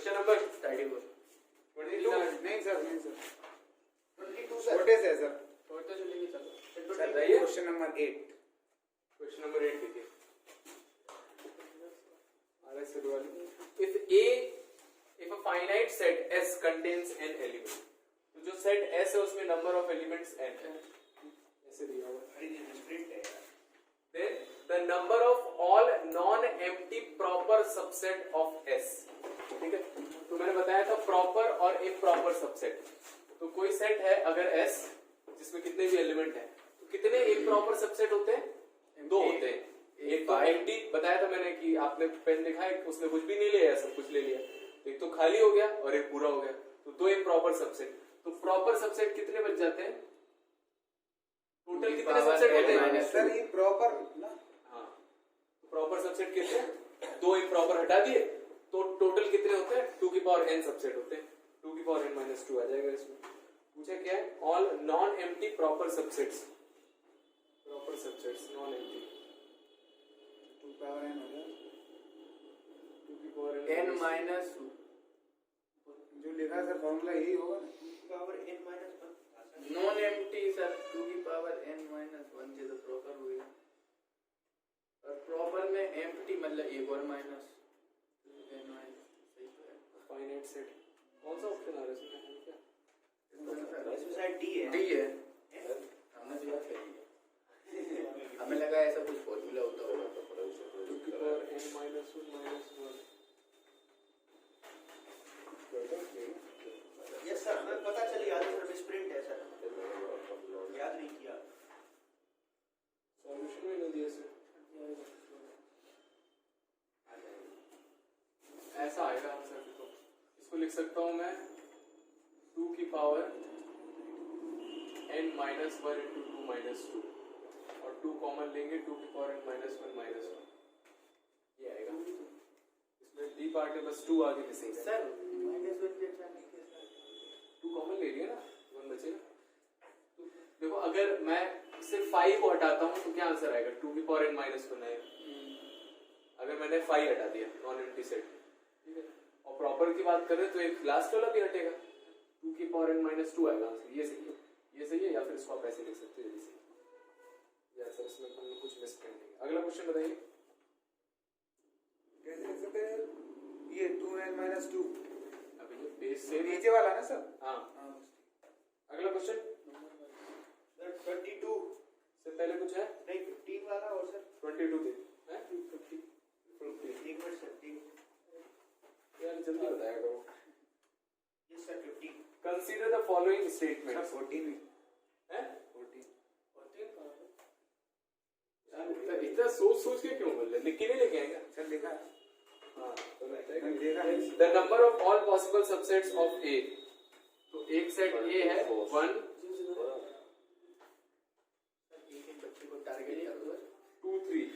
Question number 32 नहीं sir 22 sir छोटे से सर छोटे से लेके चलो चल रही है। क्वेश्चन नंबर 8 क्वेश्चन नंबर 8 देखिए, if a finite set S contains n element, तो जो सेट S है उसमें नंबर ऑफ एलिमेंट्स n है, ऐसे दिया हुआ है। Then the number of all non-empty proper subset of S, ठीक है। तो मैंने बताया था प्रॉपर और इम्प्रॉपर सबसेट। तो कोई सेट है अगर S जिसमें कितने भी एलिमेंट हैं, तो कितने इम्प्रॉपर सबसेट होते हैं? 2 होते हैं। एक तो एम्प्टी बताया था मैंने कि आपने पेन देखा है उसने कुछ भी नहीं लिया, सब कुछ ले लिया, तो एक तो खाली हो गया और एक पूरा हो गया, तो 2 इम्प्रॉपर सबसेट। तो प्रॉपर सबसेट कितने बच जाते हैं? टोटल कितने सबसेट होते हैं सर? ये प्रॉपर ना, हाँ, प्रॉपर सबसेट कितने? 2 इम्प्रॉपर हटा दिए तो टोटल कितने होते हैं? 2 की पावर n सबसेट होते हैं। 2 की पावर n - 2 आ जाएगा इसमें। पूछा क्या है? All non empty proper subsets, proper subsets non empty 2 power n हो गया। 2 की पावर n माइनस जो लिखा सर फॉर्मूला यही होगा ना, power n minus 1 non empty sir 2 की पावर n माइनस 1 जे तो प्रॉपर हो गया। और प्रॉपर में एम्प्टी मतलब एक और माइनस n माइनस सही तो है। फाइनाइट सेट कौन सा ऑप्शन आ रहा है इसमें? क्या इसमें शायद d है हमने दिया सही। हमें लगा ऐसा कुछ फॉर्मूला होता होगा तो 2 की पावर n - 1 यस सर, हमें पता चल गया सर, मिसप्रिंट है सर, याद नहीं किया। सॉल्यूशन में नहीं दिया सर। ऐसा आएगा आंसर। देखो इसको लिख सकता हूं मैं 2 की पावर n - 1 * 2 - 2 और 2 कॉमन लेंगे, 2 की पावर n - 1 - 1 ये आएगा। इसमें d पार्ट है, बस 2 आगे मिसिंग है। सर माइनस 1 के अच्छा नहीं किया सर 2 कॉमन ले लिया ना, 1 बचेगा। तो देखो अगर मैं सिर्फ 5 को हटाता हूं तो क्या आंसर आएगा? 2 की पावर n - 1 आएगा। अगर मैंने 5 हटा दिया नॉन एम्प्टी सेट, ठीक है, और प्रॉपर की बात करें तो एक लास्ट वाला भी हटेगा, 2 की पावर n - 2 आएगा आंसर। ये सही है, ये सही है, या फिर इसको आप ऐसे लिख सकते हो, ये सही है। या सर इसमें हम कुछ मिस कर देंगे। अगला क्वेश्चन बताइए। कैसे लिख सकते हैं? ये 2n - 2 अभी ये बेस ये से नीचे वाला ना सर? हाँ। हाँ अगला क्वेश्चन सर 22 से पहले कुछ है? नहीं 15 वाला और सर 22 दे हैं? 1 मिनट सर, 1 यार जल्दी बताया करो। Yes sir 15 consider the following sir statements 14 हैं? 14 यार इतना सोच के क्यों बोल रहे? लिख के नहीं लेके आएगा? सर लिखा है। हाँ तो मैंने देखा है। The number of all possible subsets of A, तो एक सेट ए है 1 एक बच्चे को टारगेट करो सर 2 3।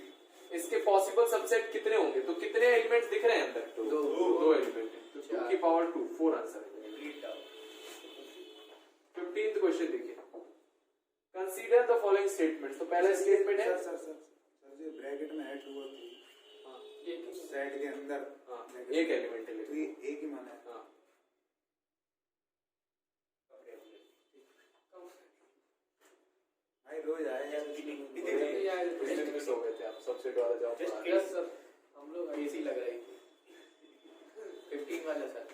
इसके पॉसिबल सबसेट कितने होंगे? तो कितने एलिमेंट्स दिख रहे हैं अंदर? 2 एलिमेंट है, तो 2 की पावर 2 4 आंसर है। 15th क्वेश्चन देखिए, कंसीडर द फॉलोइंग स्टेटमेंट्स। तो पहला स्टेटमेंट है सर जो ब्रैकेट में है 2 और 3 हाँ सेट के अंदर हाँ एक एलिमेंट है, तो ये एक ही माना है। हाँ भाई रोज आए यार क्वेश्चन मिस हो गए थे आप, सबसेट वाला जवाब पढ़ा रहे यस सर हम लोग ऐसी लग रही थी 15 वाला सर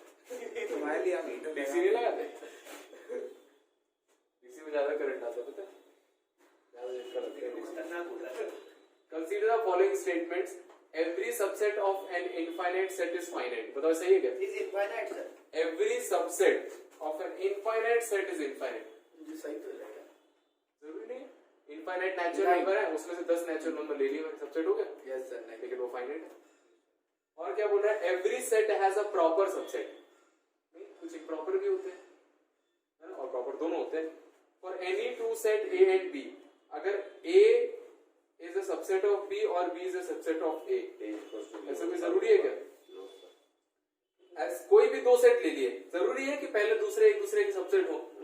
तुम्हारे लिए हम हीटर डीसी नहीं लगाते? डीसी में ज्यादा करंट आता है, पता है? ज्यादा झटका लगता है। खतरनाक हो रहा है। Consider the following statements. Every subset of an infinite set is finite. बताओ सही है क्या? Is infinite sir, Every subset of an infinite set is infinite. जी सही तो रहेगा जरूरी नहीं है। Infinite natural number है, उसमें से 10 natural number ले लिए, सबसेट हो गया। यस सर नहीं लेकिन वो फाइनाइट है। और क्या बोल रहा है? Every set has a proper subset. नहीं, कुछ improper भी होते हैं, है ना? और proper दोनों होते हैं। For any two set A and B, अगर A is a subset of B और B is a subset of A, ऐसा कोई जरूरी है क्या? कोई भी 2 सेट ले लिए, जरूरी है कि पहले दूसरे एक दूसरे के सबसेट हो? है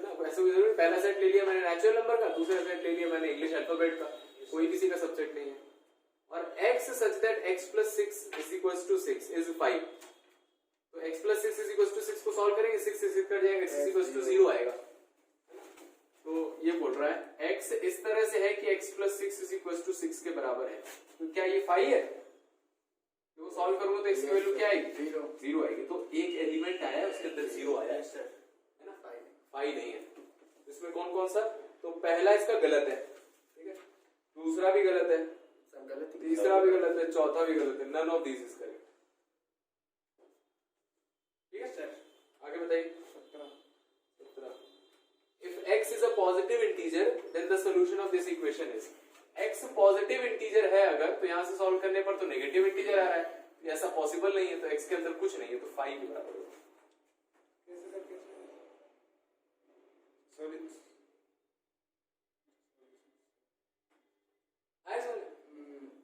ना? ऐसा कोई जरूरी? पहला सेट ले लिया मैंने नेचुरल नंबर का, दूसरा सेट ले लिया मैंने इंग्लिश अल्फाबेट का, कोई किसी का सबसेट नहीं है। और x such that x plus 6 is equals to 6 is 5, तो x plus 6 is equal to 6 को सॉल्व करेंगे, 6 से 6 कट जाएगा, x इज इक्वल टू 0 आएगा। तो ये बोल रहा है x इस तरह से है कि x plus 6 is equal to 6 के बराबर है। तो क्या ये फाई है? तो सॉल्व करूंगा तो x की वैल्यू क्या आएगी? 0 आएगी। तो एक एलिमेंट आया है उसके अंदर 0 आया है ना, फाई नहीं है। इसमें कौन कौन सा? तो पहला इसका गलत है, ठीक है, दूसरा भी गलत है, तीसरा भी गलत है, चौथा भी गलत है। None of this is correct. ठीक है सर, आगे बताइए। 17 if x is a positive integer then the solution of this equation is x positive integer है अगर, तो यहां से सॉल्व करने पर तो नेगेटिव इंटीजर आ रहा है, ऐसा पॉसिबल नहीं है, तो x के अंदर कुछ नहीं है, तो 5 के बराबर होगा।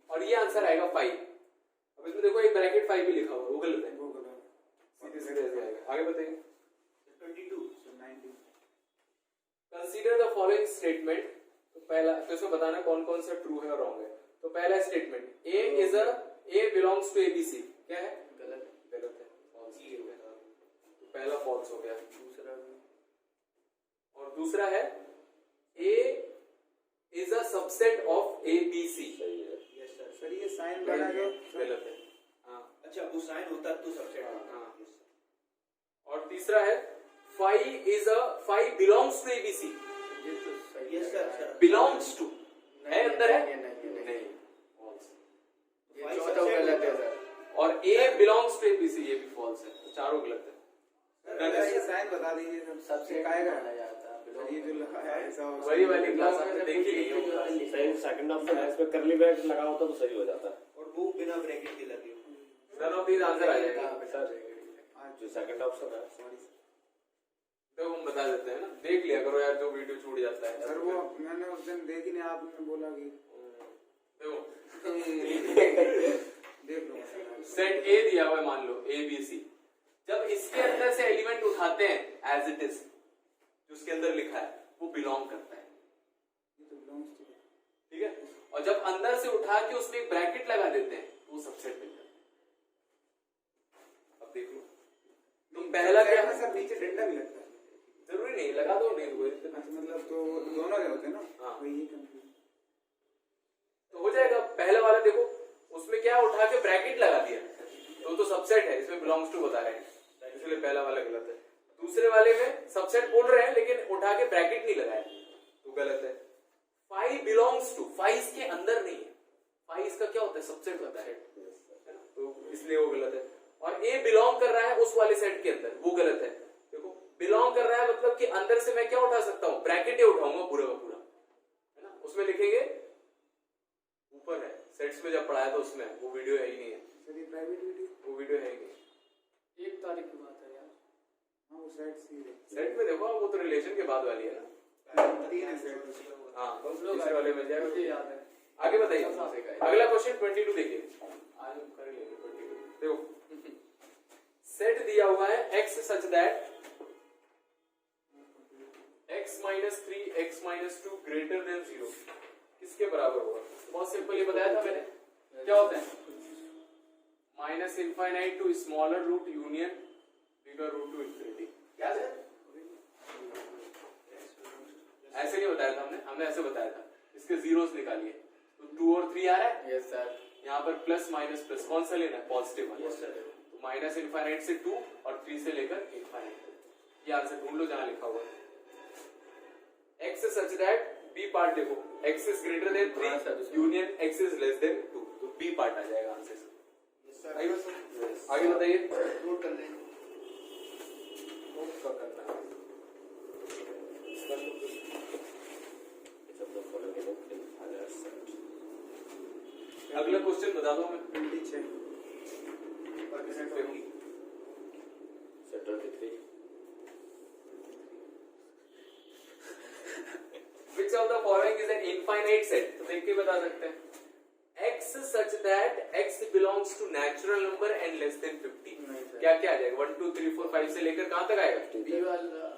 और ये आंसर आएगा 5। अब इसमें देखो एक ब्रैकेट 5 भी लिखा हुआ है, वो गलत है, सीधे सीधे ऐसे आएगा। आगे बताइए। 22 कंसीडर द फॉलोइंग स्टेटमेंट। तो पहला, तो इसमें बताना कौन कौन सा ट्रू है और रॉन्ग है। तो पहला statement A belongs to ABC, क्या है? गलत है, फॉल्स है। तो पहला फॉल्स हो गया। दूसरा भी, और दूसरा है A is a subset of ABC। Yes sir. Sir ये साइन बना जो गलत है। हाँ, अच्छा वो साइन होता तो सबसेट होता। हाँ। और तीसरा है phi belongs to ABC। Yes sir. Belongs to है, अंदर है नहीं, फॉल्स। ये चौथा गलत है सर। और A बिलोंग्स टू ABC, ये भी फॉल्स है। चारों गलत है। ये साइन बता दीजिए सबसे आएगा जाता ये जो लिखा है ऐसा वही वाली क्लास आपने देखी नहीं होगी। सही, सेकंड ऑप्शन है, इसमें करली ब्रैकेट लगा होता तो सही हो जाता। और वो बिना ब्रैकेट के लगे हुए। नन ऑफ दीज आंसर आ जाएगा। जो सेकंड ऑप्शन है, सॉरी तो हम बता देते हैं ना, देख लिया करो यार, जो वीडियो छूट जाता है। सर, वो मैंने उस दिन देखी नहीं, आपने बोला कि देख लो। सेट A दिया हुआ है, मान लो ABC। जब इसके अंदर से एलिमेंट उठाते हैं एज इट इज, जो उसके अंदर लिखा है वो बिलोंग करता है, ये तो बिलोंग्स टू, ठीक है। और जब अंदर से उठा के उसमें एक ब्रैकेट लगा देते हैं तो वो सबसेट मिलता है। अब देख लो, तो पहला क्या है सर? नीचे डंडा भी लगता है, जरूरी नहीं, लगा दो, नहीं हुए मतलब तो दोनों के होते हैं ना। हाँ। वही कंफ्यूज तो हो जाएगा। पहला वाला देखो, उसमें क्या उठा के ब्रैकेट लगा दिया, तो सबसेट है, इसमें बिलोंग्स टू बता रहे हैं, इसलिए पहला वाला गलत है। दूसरे वाले में सबसेट बोल रहे हैं लेकिन उठा के ब्रैकेट नहीं लगाया, तो गलत है। फाई बिलोंग्स टू, फाई इसके अंदर नहीं है, फाई इसका क्या होता है? सबसेट होता है ना, तो इसलिए वो गलत है। और ए बिलोंग कर रहा है उस वाले सेट के अंदर, वो गलत है। देखो, बिलोंग कर रहा है मतलब कि अंदर से मैं क्या उठा सकता हूं? ब्रैकेट ही उठाऊंगा पूरा का पूरा, है ना। उसमें लिखेंगे ऊपर है, सेट्स में जब पढ़ाया था उसमें, वो वीडियो है ही नहीं है। सर ये प्राइवेट वीडियो, वो वीडियो है ही नहीं। 1 तारीख की बात है यार। हाँ वो सेट सी है, सेट में देखो, वो तो रिलेशन के बाद वाली है ना। 3 है सेट। हाँ, दूसरे वाले में जाएगा। मुझे याद है। आगे बताइए। अगला क्वेश्चन 22 देखिए, आज हम कर लेंगे 22। देखो, सेट दिया हुआ है x such that x minus 3 x minus 2 greater than 0 किसके बराबर होगा? बहुत सिंपल, ये बताया था मैंने। क्या होता है? Minus infinite to smaller root union bigger root to infinity. याद है? ऐसे नहीं बताया था हमने ऐसे बताया था। इसके जीरोस निकालिए, तो 2 और 3 आ रहा है। Yes sir. यहाँ पर प्लस माइनस प्लस, कौन सा लेना है? पॉजिटिव वाला। Yes sir. तो माइनस इनफाइनाइट से 2 और 3 से लेकर इनफाइनाइट। ये आंसर ढूंढ लो जहां लिखा हुआ है। x such that b part देखो, x is greater then 3 union x is less than 2, तो b पार्ट आ जाएगा आंसर से। आगे बताइए। नोट कर लें। नोट क्या करना है? अगला क्वेश्चन बता दो मैं। 26 Which of the following is an infinite set? तो देख के बता सकते हैं। x such that x belongs to natural number and less than 50। क्या क्या आ जाएगा? 1 2 3 4 5 से लेकर कहां तक आएगा? बी वाला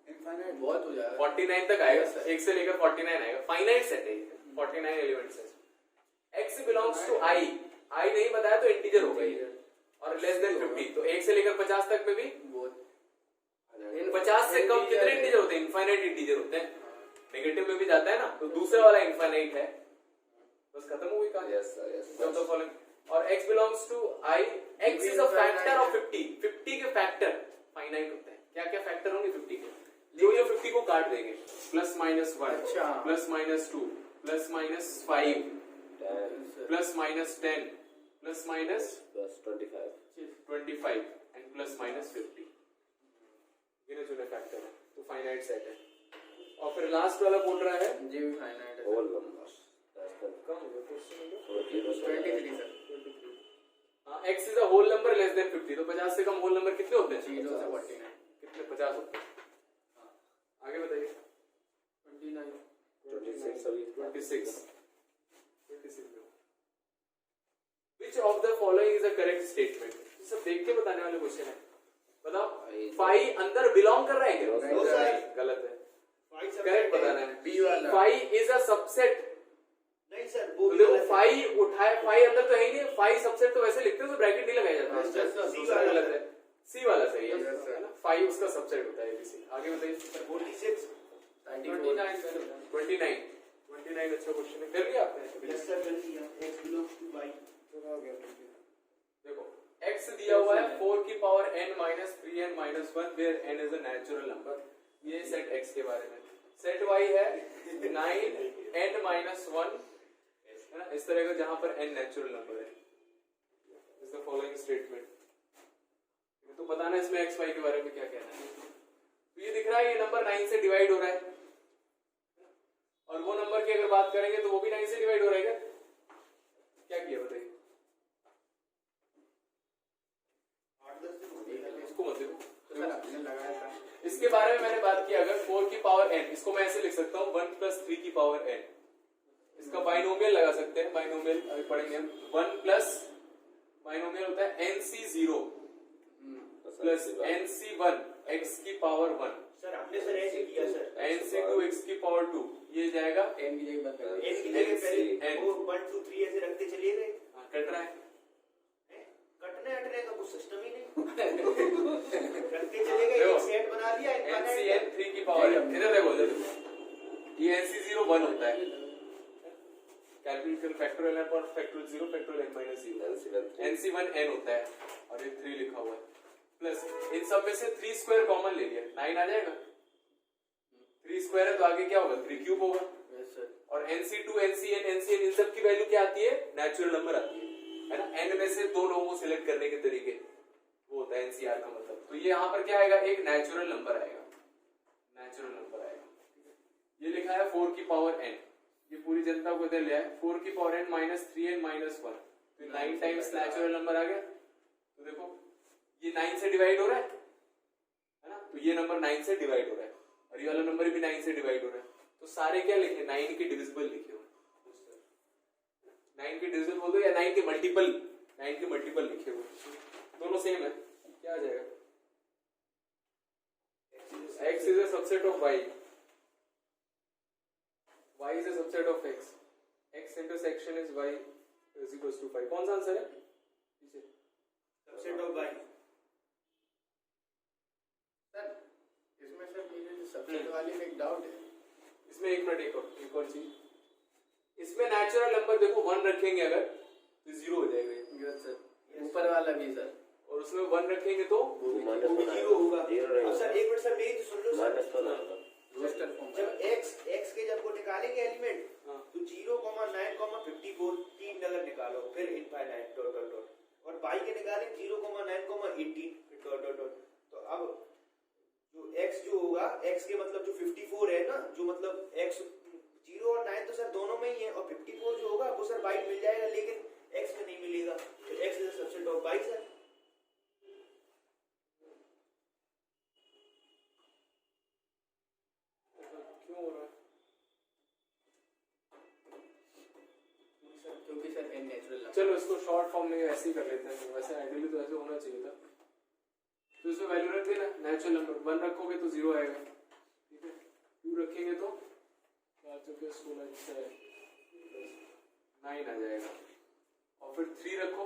इनफाइनाइट बहुत हो जाएगा। 49 तक आएगा। 1 से लेकर 49 आएगा। फाइनाइट सेट है, 49 एलिमेंट्स है। x belongs to i नहीं बताया तो इंटीजर होगा ये, और लेस देन 50 50, तो 1 से लेकर 50 तक में भी बहुत 50 से कम कितने इंटीजर होते हैं? इनफाइनाइट इंटीजर होते हैं। नेगेटिव में भी जाता है ना, तो दूसरा वाला इनफाइनाइट है। बस खत्म हो गई कहानी। Yes sir yes Of the following. और x belongs to I, x is a factor of 50. 50 के फैक्टर फाइनाइट होते हैं। क्या क्या फैक्टर होंगे 50 के? जो 50 को काट देंगे, प्लस माइनस 1, अच्छा। Plus minus 2, plus minus 5, 10 plus minus 10, plus minus plus 25 and plus minus 50। गिने चुने फैक्टर है, तो फाइनाइट सेट है। और फिर लास्ट वाला बोल रहा है जी भी फाइनाइट है होल नंबर कम हो गया क्वेश्चन में। 23 सर। हाँ, x is a whole number less than 50, तो 50 से कम होल नंबर कितने होते हैं? 0 से 49 कितने? 50 होते हैं। हाँ, आगे बताइए। 29 26 Which of the following is a correct statement? सब देख के बताने वाले क्वेश्चन है। बताओ, फाई अंदर बिलोंग कर रहा है क्या? No, sir. गलत है। फाई सब करेक्ट है। बताना है। बी वाला। Phi is a subset. नहीं सर, वो तो भी देखो गलत है। फाई उठाए, फाई अंदर तो है ही नहीं। फाई सबसेट तो वैसे लिखते हो तो ब्रैकेट नहीं लगाया जाता है। अच्छा, अच्छा, सी वाला गलत है। सी वाला सही है, Yes, sir. है ना? फाई उसका सबसेट होता है। ABC आगे बताइए। 46 29 अच्छा क्वेश्चन है। कर लिया आपने? यस सर, कर दिया। x belongs to y। चलो आ गया 20। देखो x दिया हुआ है 4 की power n minus 3n minus 1 where n is a natural number. ये सेट x के बारे में। सेट y है 9n माइनस 1, है ना, इस तरह का, जहां पर n नेचुरल नंबर है। Is the following statement. तो बताना इसमें x y के बारे में क्या कहना है। तो ये दिख रहा है, ये नंबर 9 से डिवाइड हो रहा है, और वो नंबर की अगर बात करेंगे तो वो भी 9 से डिवाइड हो रहा है क्या? क्या किया बताइए? 8-10 दिन हो गए। इसको मत देखो। सर आपने लगाया था इसके बारे में मैंने बात की, अगर 4 की पावर n, इसको मैं ऐसे लिख सकता हूँ 1 प्लस 3 की पावर n। इसका बाइनोमियल लगा सकते हैं। बाइनोमियल अभी पढ़ेंगे हम। 1 प्लस बाइनोमियल होता है nc0 प्लस nc1 x की पावर 1, सर आपने सर ऐसे किया सर। nc2 x की पावर 2। ये जाएगा एन की जगह बंद कर n की जगह पहले n। वो 1 2 3 ऐसे रखते चलिए गए। हाँ, कट रहा है। कटने हटने का कुछ सिस्टम ही नहीं। रखते चले गए, एक सेट बना लिया, ncn 3 की पावर है। इधर देखो, इधर देखो। ये nc0 1 होता है। कैलकुलेट फैक्टोरियल n पर factorial 0 factorial n minus 0। nc1 n होता है, और ये 3 लिखा हुआ है। प्लस इन सब में से 3 स्क्वायर कॉमन ले लिया, 9 आ जाएगा। 3 स्क्वायर है तो आगे क्या होगा? 3 क्यूब होगा। Yes sir. और nc2 ncn इन सब की वैल्यू क्या आती है? नेचुरल नंबर आती है ना। n में से 2 लोगों को सिलेक्ट करने के तरीके वो होता है NCR का मतलब। तो ये यहाँ पर क्या आएगा? एक नेचुरल नंबर आएगा। नेचुरल नंबर आएगा। ये लिखा है 4 की पावर n। ये पूरी जनता को इधर ले आए। 4 की power n minus 3n minus 1, तो 9 टाइम्स नेचुरल नंबर आ गया। तो देखो ये 9 से डिवाइड हो रहा है ना, तो ये नंबर 9 से डिवाइड हो रहा है, और ये वाला नंबर भी 9 से डिवाइड हो रहा है। तो सारे क्या लिखे? 9 के डिविजिबल लिखे हुए। 9 के डिविजिबल बोल दो या 9 के मल्टीपल, 9 के मल्टीपल लिखे हुए, दोनों सेम है। क्या आ जाएगा? x is a subset of y, y is a subset of x, x intersection is y is equals to 5। कौन सा आंसर है? पीछे सबसेट ऑफ y। सर इसमें सर मेरे जो सबसेट वाले में एक डाउट है। इसमें एक मिनट, एक और चीज, इसमें नेचुरल नंबर देखो 1 रखेंगे अगर तो 0 हो जाएगा। Yes sir. ऊपर वाला भी सर। और उसमें 1 रखेंगे तो वो भी 0 होगा। अब सर एक मिनट सर, मेरी तो सुन लो सर। माइनस तो ना रोस्टर फॉर्म जब x के जब वो निकालेंगे एलिमेंट, हाँ। तो 0, 9, 54 तीन अगर निकालो, फिर इनफाइनाइट डॉट डॉट डॉट, और y के निकालें 0, 9, 18 फिर डॉट डॉट डॉट। तो अब जो x जो होगा, x के मतलब जो 54 है ना, जो मतलब x 0 और 9 तो सर दोनों में ही है, और 54 जो होगा वो सर y मिल जाएगा, लेकिन x में नहीं मिलेगा। तो x is the subset of y sir. क्यों हो रहा है? क्योंकि सर एन नेचुरल नंबर। चलो इसको शॉर्ट फॉर्म में ऐसे ही कर लेते हैं। वैसे आइडियली तो ऐसे होना चाहिए था। तो इसमें वैल्यू रख देना, नेचुरल नंबर 1 रखोगे तो 0 आएगा, ठीक है। 2 रखेंगे तो 4 चौके 16 9 आ जाएगा, और फिर 3 रखो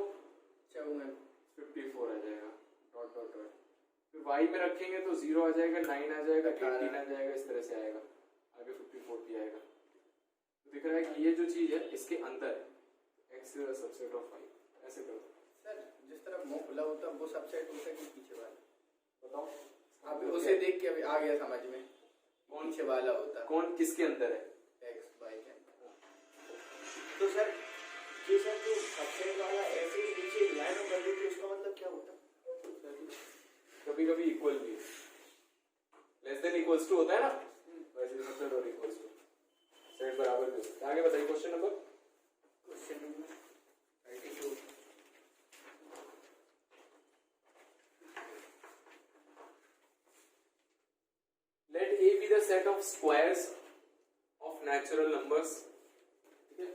54 आ जाएगा। डॉट डॉट डॉट फिर y में रखेंगे तो 0 आ जाएगा, 9 आ जाएगा, 18 18 आ जाएगा, इस तरह से आएगा, आगे 54 भी आएगा। तो दिख रहा है कि ये जो चीज है इसके अंदर है, x is a subset of y। ऐसे करो सर, जिस तरह मुंह खुला होता है वो सबसेट होता है कि पीछे वाला? बताओ। अब उसे देख के अभी आ गया समझ में, कौन पीछे वाला होता है कौन किसके अंदर है? x y के अंदर। तो सर ये सर जो सबसेट वाला ऐसे ही नीचे लाइन में कर देते उसका मतलब क्या होता है? कभी कभी इक्वल भी है, लेस देन इक्वल्स टू होता है ना, वैसे सबसेट और इक्वल्स टू सेट बराबर भी होता है। आगे बताइए question number. Question number 32। Let A be the set of squares of natural numbers। ठीक है,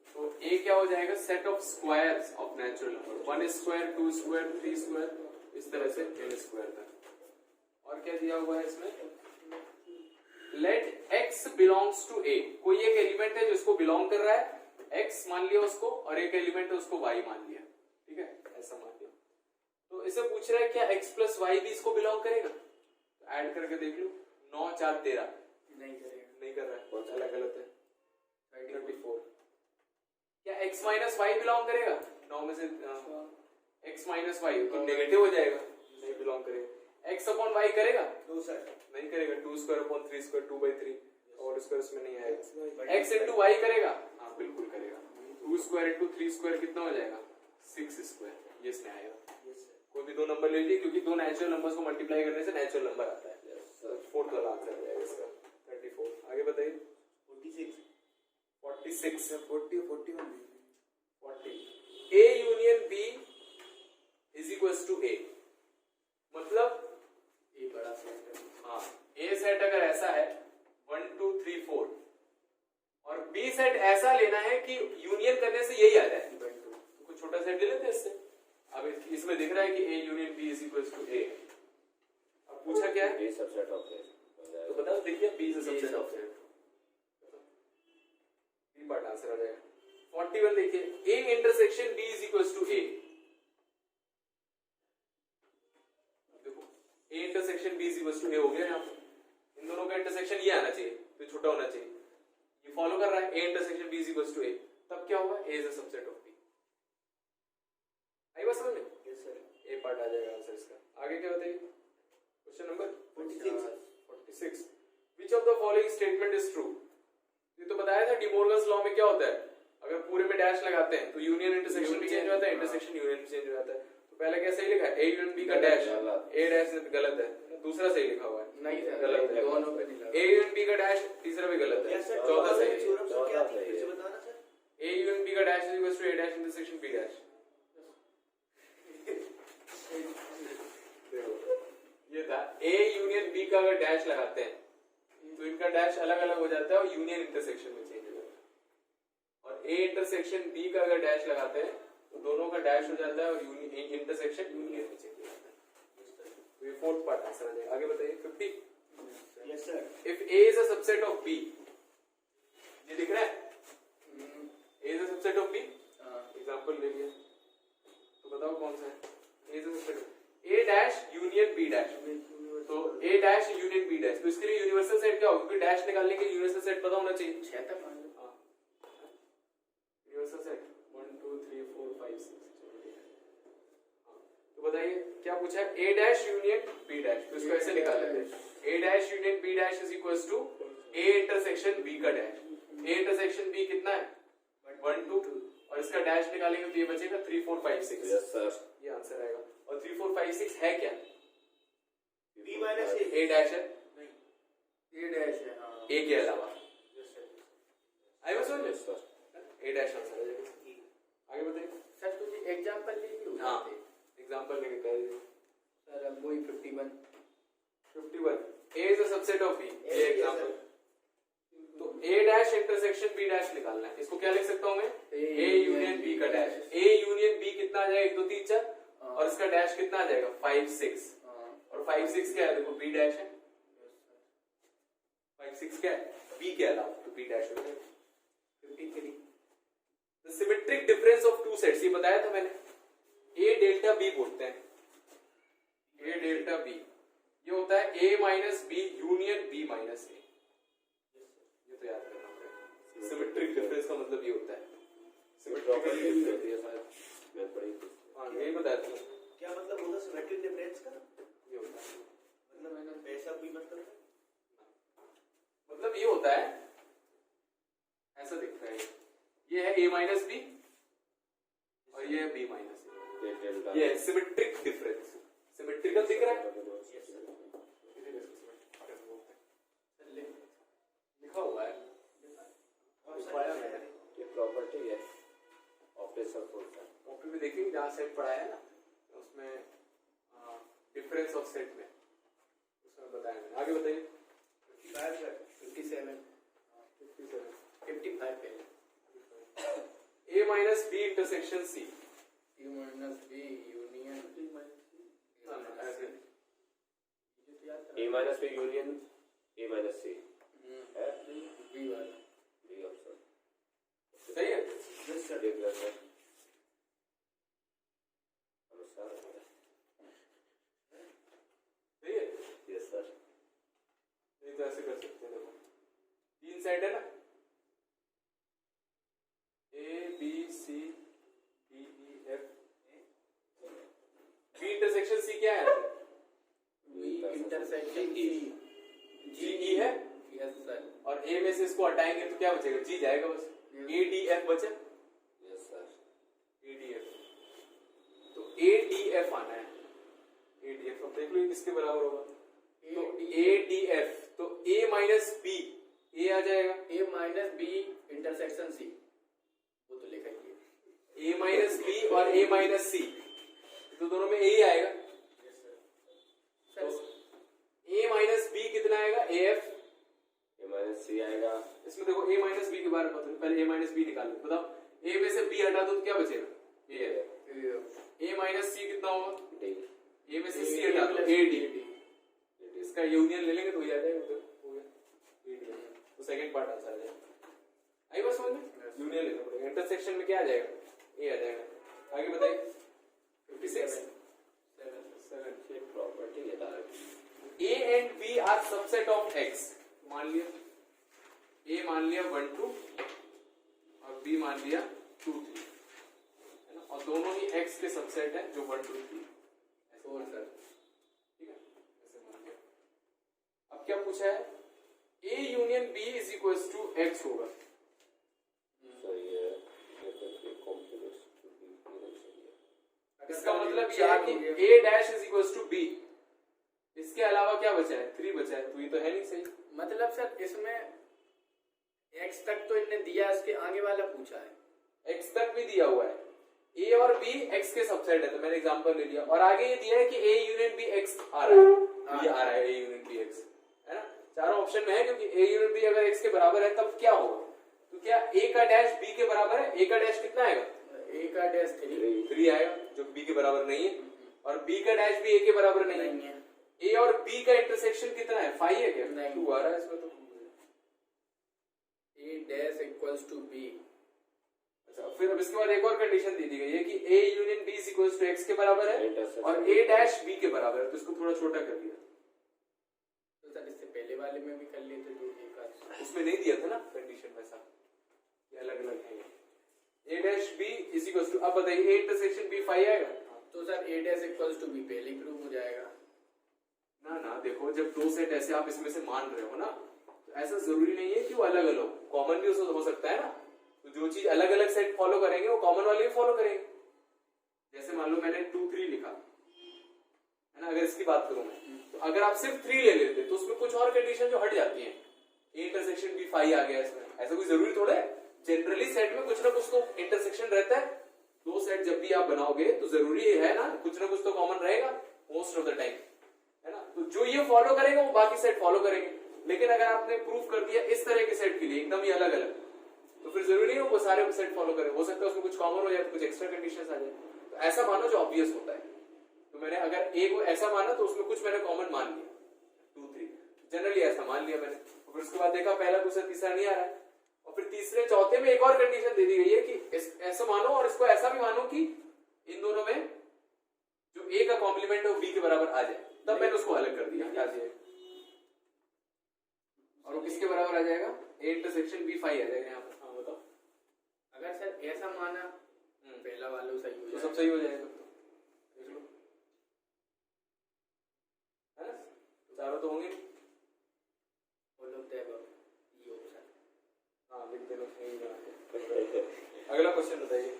तो A क्या हो जाएगा? Set of squares of natural number, 1 square, 2 square, 3 square, इस तरह से n स्क्वायर तक। और क्या दिया हुआ है इसमें? Let x belongs to A। कोई एक एलिमेंट है जो इसको बिलोंग कर रहा है, x मान लिया उसको, और एक एलिमेंट है उसको y मान लिया। ठीक है, ऐसा मान लिया। तो इसे पूछ रहा है क्या x प्लस वाई भी इसको बिलोंग करेगा? तो ऐड करके देख लो, 9 4 13 नहीं करेगा, नहीं कर रहा है, बहुत अलग गलत है। 34 क्या x माइनस वाई बिलोंग करेगा? 9 में से x माइनस वाई तो नेगेटिव हो जाएगा, नहीं बिलोंग करेगा। x अपॉन वाई करेगा? नो सर, नहीं करेगा। 2 स्क्वायर अपॉन 3 स्क्वायर 2/3 और स्क्वायर इसमें नहीं आएगा। x इंटू वाई करेगा? हाँ बिल्कुल करेगा। 2 स्क्वायर इंटू 3 स्क्वायर कितना हो जाएगा? 6 स्क्वायर। ये इसमें आएगा। कोई भी दो नंबर ले लीजिए, क्योंकि दो नेचुरल नंबर्स को मल्टीप्लाई करने से नेचुरल नंबर आता है। फोर्थ वाला आंसर हो जाएगा इसका 34। आगे बताइए 46 46 40 41 40 A union B is equals to A, मतलब ये बड़ा सेट है। हाँ A सेट अगर ऐसा है 1 2 3 4 और B सेट ऐसा लेना है कि यूनियन करने से यही आ जाए, तो कुछ छोटा सेट ले लेते हैं इससे। अब इसमें दिख रहा है कि A union B is equals to A। अब पूछा क्या है? A सबसेट ऑफ A तो बताओ, देखिए B is a subset of A। B part answer आ जाएगा। 41 देखिए, A intersection B is equals to A। देखो A intersection B is equals to A हो गया यहाँ पे। इन दोनों का इंटरसेक्शन ये आना चाहिए, तो छोटा होना चाहिए। ये फॉलो कर रहा है A intersection B is equals to A, तब क्या होगा? A is a subset of B। आई बात समझ में? Yes sir. A पार्ट आ जाएगा आंसर इसका। आगे क्या बताइए question number 46 Which of the following statement is true? ये तो बताया था डिमोर्गन्स लॉ में क्या होता है, अगर पूरे में डैश लगाते हैं तो यूनियन इंटरसेक्शन भी चेंज हो जाता है, इंटरसेक्शन यूनियन भी चेंज हो जाता है। तो पहले क्या सही लिखा है? A यूनियन B का डैश, A डैश गलत है, दूसरा सही लिखा हुआ है। नहीं सर, गलत है, दोनों पे नहीं लगा। A यूनियन B का डैश तीसरा भी गलत है, यस सर। चौथा सही है। थ्योरम सर क्या थी? फिर से बताना सर। A यूनियन B का dash is equal to A dash intersection B dash. ये था A यूनियन B का अगर डैश लगाते हैं तो इनका डैश अलग अलग हो जाता है और यूनियन इंटरसेक्शन में चेंज हो जाता है। और A इंटरसेक्शन B का अगर डैश लगाते हैं तो दोनों का डैश हो जाता है और इंटरसेक्शन यूनियन में चेंज हो जाता है। तो ये फोर्थ पार्ट आंसर आ जाएगा। आगे बताइए 50 yes sir. If A is a subset of B, ये दिख रहा है? A is a subset of B, example ले लिया, तो बताओ कौन सा है? A is a subset of A dash union B dash, तो A dash union B dash, तो इसके लिए यूनिवर्सल सेट क्या होगा? क्योंकि डैश निकालने के लिए यूनिवर्सल सेट पता होना चाहिए। 6 तक मान लो। यूनिवर्सल सेट 1 2 3 4 5 6 तो बताइए क्या पूछा है? A dash union B dash, तो इसको ऐसे निकाल लेते हैं। A dash union B dash is equals to A intersection B का डैश। A इंटरसेक्शन B कितना है? 1 2, और इसका डैश निकालेंगे तो ये बचेगा 3 4 5 6। Yes sir. ये आंसर आएगा। और 3 4 5 6 है क्या? B minus A। A dash है, ये डैश है। हाँ, A के अलावा। Yes sir. आई बस समझ? Yes sir. A dash answer आ जाएगा। आगे बताइए। सर कुछ एग्जांपल लेके हाँ एग्जांपल लेके कह दीजिए। सर अब वही 51 A is a subset of B, ये एग्जांपल। तो A dash intersection B dash निकालना है। इसको क्या लिख सकता हूं मैं? A यूनियन B का डैश। A यूनियन B कितना आ जाएगा? 1 2 3 4, और इसका डैश कितना आ जाएगा? 5 6, और 5 6 क्या है? देखो B डैश है, 5 6 क्या है? B के अलावा, तो B डैश हो जाएगा। 53 The symmetric difference of two sets, ये बताया था मैंने। A डेल्टा B बोलते हैं, ए डेल्टा बी, ये होता है A minus B union B minus A. ये तो याद करना पड़ेगा। सिमेट्रिक डिफरेंस का मतलब ये होता है। प्रॉपर्टी होती है शायद, मैं पढ़ी थी। हाँ यही बताती हूँ। क्या मतलब होगा सिमेट्रिक डिफरेंस का? ये होता है मतलब ऐसा भी मतलब ये होता है, ऐसा दिखता है, ये है a माइनस बी और ये है b माइनस ए। ये सिमेट्रिक डिफरेंस, सिमेट्रिकल दिख रहा है, लिखा हुआ है, ये प्रॉपर्टी है ऑपरेशन फंक्शन। कॉपी में देखेंगे जहाँ सेट पढ़ा है ना, उसमें डिफरेंस ऑफ सेट में उसमें बताया मैंने। आगे बताइए। 57 55 पहले a minus B intersection c। u minus B union A minus B union A minus C है बी वाला बी ऑप्शन सही है। Yes sir. देख लेते हैं अनुसार सही है। Yes sir. नहीं तो ऐसे कर सकते हैं, देखो तीन साइड है ना, A B C D E F. B intersection C क्या है? बी इंटरसेक्शन ई जी ई है, यस सर। और ए में से इसको हटाएंगे तो क्या बचेगा? जी जाएगा बस। ए डी एफ बचे, yes sir. A D F, तो ए डी एफ आना है। ए डी एफ अब देख लो ये किसके बराबर होगा? तो ए डी एफ, तो ए माइनस बी, ए आ जाएगा, ए माइनस बी इंटरसेक्शन सी, वो तो लिखा ही है। ए माइनस बी और ए माइनस सी, तो दोनों में ए ही आएगा। सर ए माइनस बी कितना आएगा? A F. ए माइनस सी आएगा। इसमें देखो ए माइनस बी के बारे में बताओ, पहले ए माइनस बी निकालो, बताओ ए में से बी हटा दो तो क्या बचेगा? A F. ए माइनस सी कितना होगा? डी। ए में से सी हटा दो, ए डी। इसका यूनियन ले लेंगे तो हो जाएगा, उधर हो गया ए डी। तो सेकंड पार्ट आंसर आ जाएगा। आई बात समझ में? यूनियन लेना पड़ेगा। इंटरसेक्शन में क्या आ जाएगा? ए आ जाएगा। आगे बताइए। 56 प्रॉपर्टी है direct. A and B are subset of X। मान लिया A मान लिया 1 2 और B मान लिया 2 3, है ना, और दोनों ही X के सबसेट हैं जो 1 2 3 ऐसे मान लिया। ठीक है, ऐसे मान लिया। अब क्या पूछा है? A union B is equals to X होगा। सही है। कॉम्प्लीमेंट्स टू बी सही है। इसका मतलब यह है कि A dash is equals to B, इसके अलावा क्या बचा है? 3 बचा है, तो ये तो है नहीं सही। मतलब सर इसमें x तक तो इनने दिया, इसके आगे वाला पूछा है। x तक भी दिया हुआ है, a और b x के सबसेट है, तो मैंने एग्जांपल ले लिया। और आगे ये दिया है कि a यूनियन b x आ रहा है, b आ रहा है, a यूनियन b x, है ना। चारों ऑप्शन में है, क्योंकि a यूनियन b अगर x के बराबर है तब क्या होगा? तो क्या a का डैश b के बराबर है? a का डैश कितना आएगा? a का डैश 3 आएगा, जो b के बराबर नहीं है, और b का डैश भी a के बराबर नहीं है। a और b का इंटरसेक्शन कितना है? 5 है क्या? नहीं। 2 आ रहा है इसमें तो। a dash equals to b। अच्छा, फिर अब इसके बाद एक और कंडीशन दी गई है कि a union b is equals to x के बराबर है और a डैश b के बराबर है, तो इसको थोड़ा छोटा कर दिया। तो सर इससे पहले वाले में भी कर लेते जो a का, उसमें नहीं दिया था ना कंडीशन वैसा, ये अलग अलग है। a dash b is equals to, अब बताइए a इंटरसेक्शन b 5 आएगा? तो sir a dash equals to b पहले ही प्रूव हो जाएगा। ना ना, देखो जब दो सेट ऐसे आप इसमें से मान रहे हो ना, तो ऐसा जरूरी नहीं है कि वो अलग अलग, कॉमन भी हो सकता है ना। तो जो चीज अलग अलग सेट फॉलो करेंगे वो कॉमन वाले भी फॉलो करेंगे। जैसे मान लो मैंने 2 3 लिखा है ना, अगर इसकी बात करूं मैं, तो अगर आप सिर्फ 3 ले लेते तो उसमें कुछ और कंडीशन जो हट जाती हैं। a इंटरसेक्शन b 5 आ गया इसमें, ऐसा कोई जरूरी थोड़ा है। जनरली सेट में कुछ ना कुछ तो इंटरसेक्शन रहता है। दो सेट जब भी आप बनाओगे तो जरूरी है ना कुछ तो कॉमन रहेगा मोस्ट ऑफ द टाइम, है ना। तो जो ये फॉलो करेगा वो बाकी सेट फॉलो करेंगे। लेकिन अगर आपने प्रूफ कर दिया इस तरह के सेट के लिए एकदम ही अलग अलग, तो फिर जरूरी नहीं है वो सारे सेट फॉलो करें। हो सकता है उसमें कुछ कॉमन हो जाए, तो कुछ एक्स्ट्रा कंडीशंस आ जाए। तो ऐसा मानो जो ऑब्वियस होता है। तो मैंने अगर ए को ऐसा माना तो उसमें कुछ मैंने कॉमन मान लिया, 2 3 जनरली ऐसा मान लिया मैंने। और फिर उसके बाद देखा पहला दूसरा तीसरा नहीं आ रहा है, और फिर तीसरे चौथे में एक और कंडीशन दे दी गई है कि ऐसा मानो और इसको ऐसा भी मानो कि इन दोनों में जो ए का कॉम्प्लीमेंट है वो बी के बराबर आ जाए, तब मैंने उसको अलग कर दिया, हटा दिया। और वो किसके बराबर आ जाएगा? ए इंटरसेक्शन बी फाई आ जाएगा यहाँ पर। हाँ बताओ। अगर सर ऐसा माना पहला वालों सही हो तो जाए सब सही हो जाएगा, देख लो, है ना? चारों तो होंगे। हाँ लिख देना, सही बना। अगला क्वेश्चन बताइए।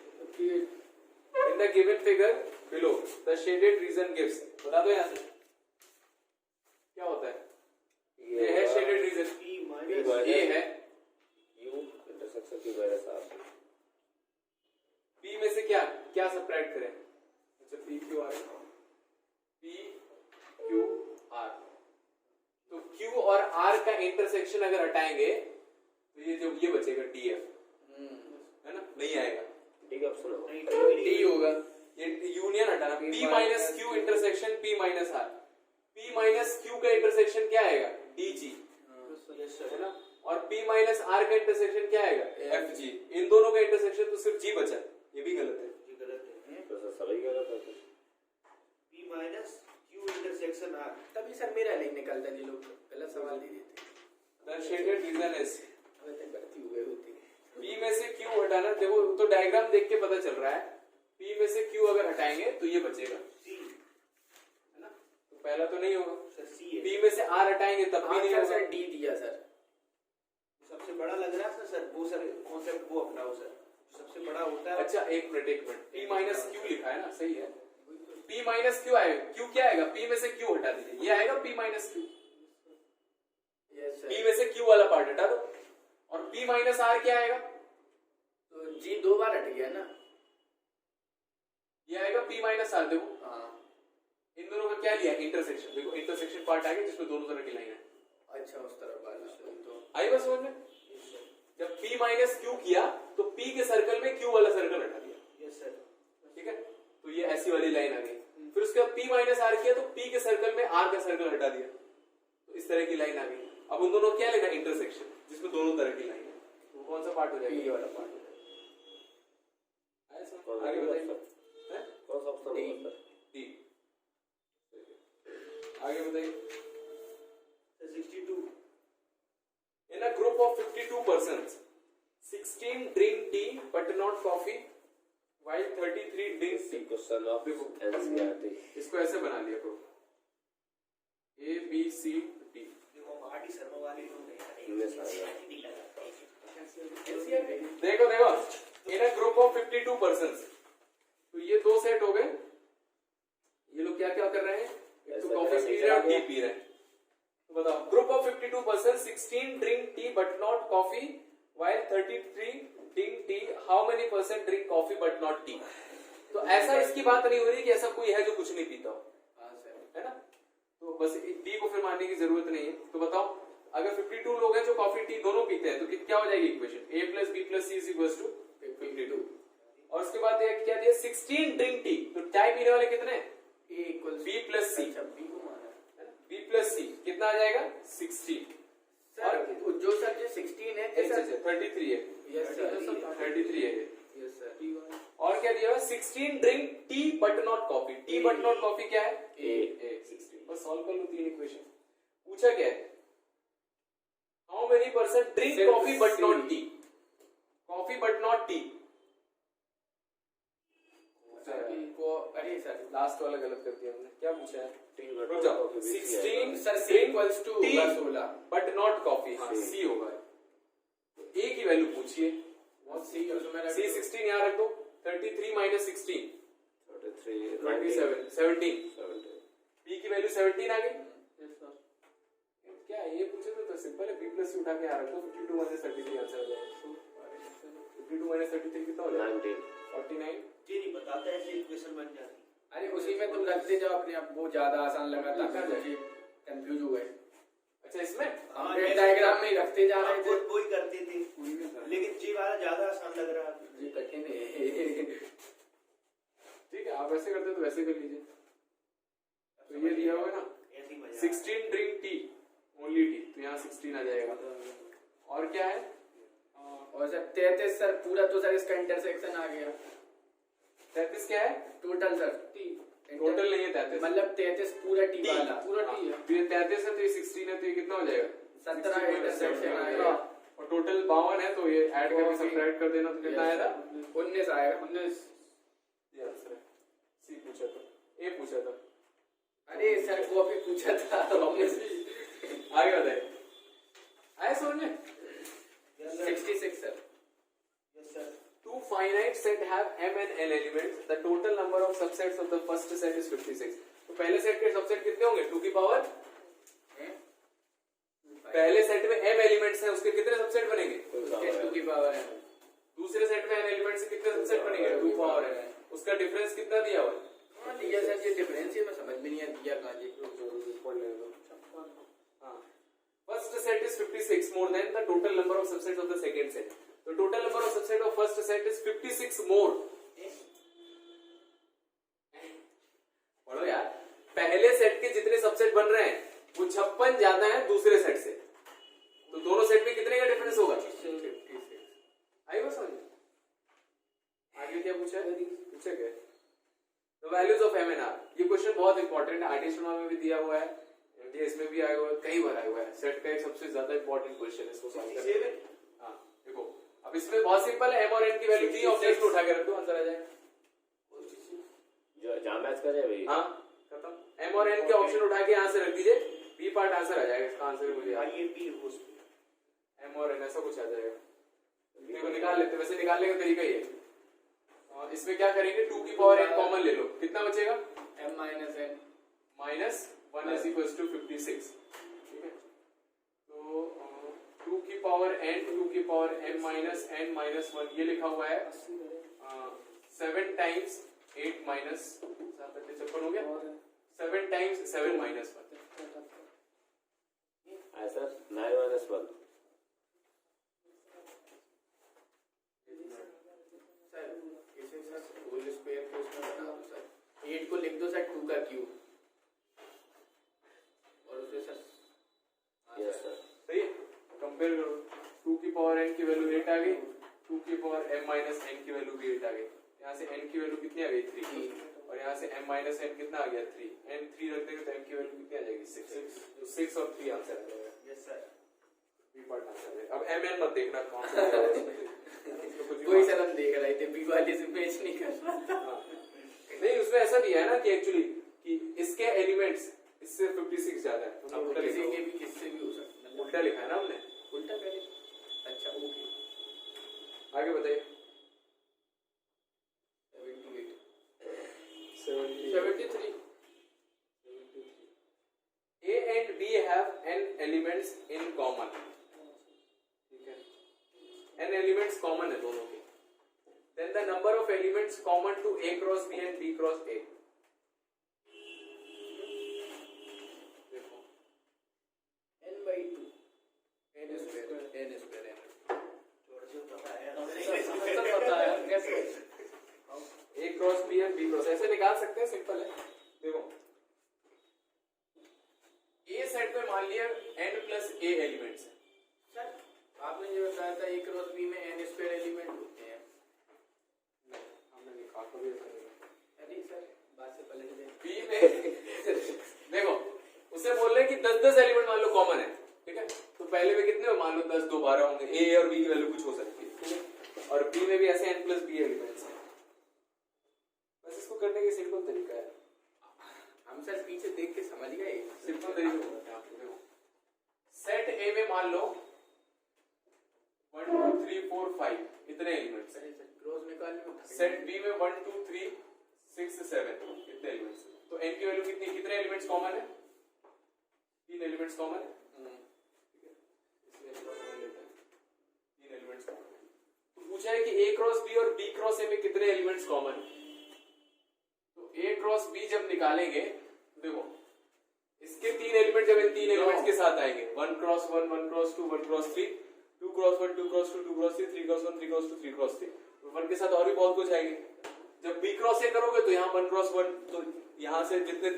In the given figure below the shaded region gives, बता दो यहाँ से क्या होता है। ये है शेडेड रीजन, ये है यू इंटरसेक्शन की माइनस आर। पी में से क्या क्या सब्ट्रैक्ट करें? अच्छा P Q R, P Q R, तो क्यू और आर का इंटरसेक्शन अगर हटाएंगे तो ये जो ये बचेगा डी एफ, है ना? नहीं आएगा, ठीक है, ऑप्शन होगा डी होगा। ये यूनियन हटाना, P minus Q intersection P minus R, P minus Q का इंटरसेक्शन क्या आएगा? डी जी, है ना? और पी माइनस आर का इंटरसेक्शन क्या आएगा? F G. इन दोनों का इंटरसेक्शन तो सिर्फ जी बचा, ये भी गलत है। ये गलत है। तो सर सभी गलत है। P minus Q intersection R। तभी सर मेरा नहीं निकलता, जी लोग गलत सवाल दे देते। द शेडेड रीजन इज, गलती हुई होती। पी में से क्यू हटाना, देखो तो डायग्राम देख के पता चल रहा है, पी में से क्यू अगर हटाएंगे तो ये बचेगा, C, है ना? तो पहला तो नहीं होगा। सर C है। पी में से आर हटाएंगे तब भी नहीं होगा। सर डी दिया सर। सबसे बड़ा लग रहा है सर, वो सर कॉन्सेप्ट वो अपनाओ सर, सबसे बड़ा होता है। अच्छा एक मिनट, पी माइनस क्यू लिखा है ना, सही है। पी माइनस क्यू आएगा, क्यू क्या आएगा? पी में से क्यू हटा दीजिए, ये आएगा पी माइनस क्यू। पी में से क्यू वाला पार्ट हटा दो, और पी माइनस आर क्या आएगा? तो जी दो बार हट गया ना, ये आएगा पी माइनस आर। देखो हाँ। इन दोनों का क्या लिया? इंटरसेक्शन। देखो इंटरसेक्शन पार्ट आ गया जिसमें दोनों तरह की लाइन है। अच्छा उस तरफ वाला तो आई बस समझ में? जब P माइनस क्यू किया तो P के सर्कल में Q वाला सर्कल हटा दिया, यस सर। ठीक है? तो ये ऐसी वाली लाइन आ गई। फिर उसके बाद P माइनस आर किया तो P के सर्कल में R का सर्कल हटा दिया, तो इस तरह की लाइन आ गई। अब उन दोनों क्या लेना? इंटरसेक्शन, जिसमें दोनों तरह की लाइन है। वो कौन सा पार्ट हो जाएगा? ये वाला पार्ट हो जाएगा। आगे बताइए। कौन सा ऑप्शन होगा सर? डी। आगे बताइए। 62। In a group of 52 persons, 16 drink tea but not coffee, while 33 drink tea. Question of देखो एनसीईआरटी। इसको ऐसे बना लिया करो, A B C D। देखो आरटी शर्मा वाली लोग इंग्लिश आएगा। देखो देखो, in a group of 52 persons, तो ये दो सेट हो गए। ये लोग क्या क्या कर रहे हैं? एक तो कॉफी पी रहे हैं और टी पी रहे हैं। तो बताओ, group of 52 persons, 16 drink tea but not coffee, while 33 drink tea. How many percent drink coffee but not tea? तो ऐसा इसकी बात नहीं हो रही कि ऐसा कोई है जो कुछ नहीं पीता हो, है ना? तो बस डी को फिर मानने की जरूरत नहीं है। तो बताओ, अगर 52 लोग हैं जो कॉफी टी दोनों पीते हैं, तो क्या हो जाएगी equation? A plus B plus C is equal to 52। और उसके बाद क्या दिया? 16 ड्रिंक टी। तो चाय पीने वाले कितने? A equals बी प्लस सी। अच्छा B को माना बी प्लस सी कितना आ जाएगा? 16। सर जो सर जो 16 है अच्छा 33 है। यस सर 33 है। Yes sir. और क्या दिया हुआ? 16 drink tea but not coffee. T but not coffee क्या है? ए 16। बस सॉल्व कर लो तीन इक्वेशन। पूछा क्या है? How many percent drink coffee but not T? Coffee but not T. अरे सर लास्ट वाला गलत कर दिया हमने। क्या पूछा है? टी रुक जाओ। 16 sir C equals to T 16 but not coffee. हाँ C। सी होगा। तो ए की वैल्यू पूछिए। C सी 16 यहाँ रख दो। 33 माइनस 16 33 27 17। 17। बी की वैल्यू 17 आ गई। क्या है ये पूछे तो सिंपल है। बी प्लस उठा के आ रखो। 52 माइनस 33 आंसर हो जाएगा। 52 माइनस 33 कितना हो जाएगा? 19। 49। ये नहीं बताता ऐसे इक्वेशन बन जाती। अरे उसी में तुम रखते जाओ अपने आप, वो ज्यादा आसान लगा था, मुझे कंफ्यूज हो गए। अच्छा इसमें हम रेड डायग्राम में ही रखते जा रहे थे, वही करते थे, लेकिन जी वाला ज्यादा आसान लग रहा है। ये कठिन है। ठीक है, आप वैसे करते तो वैसे कर लीजिए। तो ये दिया होगा ना ऐसे ही मजा 16 ड्रिंक टी ओनली टी, तो यहाँ 16 आ जाएगा। और क्या है? और सर 33 सर पूरा, तो सर इसका इंटरसेक्शन आ गया। 33 क्या है? टोटल सर टोटल नहीं है 33, मतलब 33 पूरा टी वाला पूरा टी है। तो ये 33 है तो ये 16 है तो ये कितना हो जाएगा 17 इंटरसेक्शन आएगा और टोटल 52 है तो ये ऐड करके सब्ट्रैक्ट कर देना तो कितना आएगा 19 आएगा 19। ये आंसर है। सी पूछा था, ए पूछा था। अरे सर कॉपी पूछा था आगे बताइए, आया समझ में? 66 sir. Yes sir. Two finite set have m and n elements. The total number of subsets of the first set is 56. तो पहले सेट के सबसेट कितने होंगे 2 की पावर, पहले सेट में m एलिमेंट्स हैं उसके कितने सबसेट बनेंगे उसके 2 की पावर है। दूसरे सेट में n एलिमेंट्स से कितने सबसेट बनेंगे 2 पावर है। उसका डिफरेंस कितना दिया हुआ है? हां दिया सर, ये डिफरेंस ही मैं समझ में नहीं दिया कहां जी पढ़ ले लो। हां, first set is 56 more than the total number of subsets of the second set. The total number of subset of first set is 56 more. पढ़ो यार, पहले सेट के जितने सबसेट बन रहे हैं वो 56 ज्यादा है दूसरे सेट से, तो दोनों सेट में कितने का डिफरेंस होगा 56। आई बात समझ? आगे क्या पूछा है? पूछा क्या? The values of M and R, ये क्वेश्चन बहुत इंपॉर्टेंट है, आरटीएस में भी दिया हुआ है, एमडीएस में भी आया हुआ है, कई बार आया हुआ है। सेट का एक सबसे ज्यादा इंपॉर्टेंट क्वेश्चन है, इसको सॉल्व करना। हां देखो, अब इसमें बहुत सिंपल है, m और n की वैल्यू दी ऑप्शन में उठा के रख दो, आंसर आ जाएगा। जो जहां मैच कर जाए वही। हां खत्म, m और n के ऑप्शन उठा के यहां से रख दीजिए, बी पार्ट आंसर आ जाएगा। इसका आंसर मुझे और ये बी होस m और n ऐसा कुछ आ जाएगा। देखो निकाल लेते, वैसे निकालने का तरीका ही है। इसमें क्या करेंगे 2 की पावर n कॉमन ले लो, कितना बचेगा m minus n minus 1 is equal to 56। ठीक है, तो 2 की पावर n 2 की power m minus n minus 1 ये लिखा हुआ है 7 टाइम्स 8 माइनस 56 हो गया, 7 टाइम्स 7 माइनस 1 ऐसा 9 - 1 सर इसे सर होल स्क्वायर को उसमें बना दो सर, 8 को लिख दो सर 2 का क्यूब और उसे सर यस सर सही है। कंपेयर करो, 2 की पावर n की वैल्यू 8 आ गई, 2 की पावर m माइनस n की वैल्यू भी 8 आ गई, यहाँ से n की वैल्यू कितनी आ गई 3 और यहाँ से m माइनस n कितना आ गया 3, n 3 रख देंगे तो m की वैल्यू कितनी आ जाएगी 6, तो 6 और 3 आंसर आ जाएगा। Yes sir. B part answer है। अब m n मत देखना कौन सा है कोई सर हम देख रहे थे बी वाले से मैच नहीं कर रहा था। हाँ। नहीं उसमें ऐसा भी है ना कि एक्चुअली कि इसके एलिमेंट्स इससे 56 ज्यादा है, तो अब उल्टा किसी लिखा के भी किससे भी हो सकता है, उल्टा लिखा है ना हमने। उल्टा पहले अच्छा ओके आगे बताइए 73 A and B have n elements in common। ठीक है, n elements common है दोनों के। Then the number of elements common to A cross B and B cross A। देखो n/2 n square जो पता है सब पता है कैसे A cross B and B cross ऐसे निकाल सकते हैं, सिंपल है। देखो A सेट में मान लिया n प्लस A एलिमेंट्स है। सर आपने जो बताया था a क्रॉस b में n स्क्वायर एलिमेंट होते हैं, हमने लिखा तो भी अरे सर बात से पलट गए B में देखो उसे बोल रहे हैं कि 10-10 एलिमेंट मान लो कॉमन है, ठीक है, तो पहले में कितने मान लो 10 2 12 होंगे, A और B की वैल्यू कुछ हो सकती है, ठीक है, और B में भी ऐसे n प्लस B एलिमेंट्स हैं। बस इसको करने का सिंपल तरीका है, हम सर पीछे देख के समझ गए सिंपल तरीका होता है। आप देखो सेट A में मान लो 1 2 3 4 5 इतने एलिमेंट्स हैं, अरे सर क्रॉस निकालने में सेट B में 1 2 3 6 7 इतने एलिमेंट्स हैं, तो n की वैल्यू कितनी, कितने एलिमेंट्स कॉमन है 3 एलिमेंट्स कॉमन है, ठीक है, इसलिए इसको समझ लेते हैं 3 एलिमेंट्स कॉमन है। तो पूछा है कि A क्रॉस B और B क्रॉस A में कितने एलिमेंट्स कॉमन है, तो A क्रॉस B जब निकालेंगे देखो इसके 3 एलिमेंट जब इन 3 एलिमेंट्स के साथ आएंगे 1 cross 1 1 cross 2 1 cross 3 2 cross 1 2 cross 2 2 cross 3 3 cross 1 3 cross 2 3 cross 3, तो 1 के साथ और भी बहुत कुछ आएंगे। जब B क्रॉस A करोगे तो यहाँ 1 क्रॉस 1, तो यहाँ से जितने,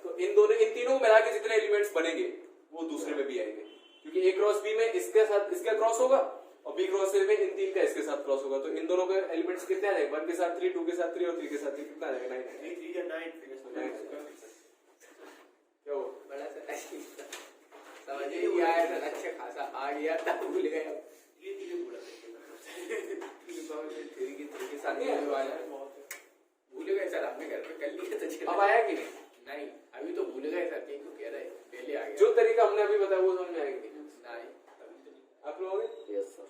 तो इन तीनों मिला के जितने एलिमेंट्स बनेंगे वो दूसरे में भी आएंगे, क्योंकि A क्रॉस B में इसके साथ इसका क्रॉस होगा, और बी क्रॉस ए में इन तीन का इसके साथ क्रॉस होगा, तो इन दोनों के एलिमेंट्स कितने आ जाएंगे? 1 के साथ 3, 2 के साथ 3 और 3 के साथ 3 कितना आ जाएगा? 9 3 3 या 9 क्या हो? बड़ा सा समझ नहीं आया था, अच्छा खासा आ गया था, भूल गया। ये चीजें भूल के साथ भूल गए सर, आपने घर पे कर लिया था। अब आया कि नहीं? नहीं, अभी तो भूल गए सर, क्यों कह रहे पहले आ गया। जो तरीका हमने अभी बताया वो समझ में आएगा कि नहीं? नहीं, अभी तो नहीं। आप लोग यस सर।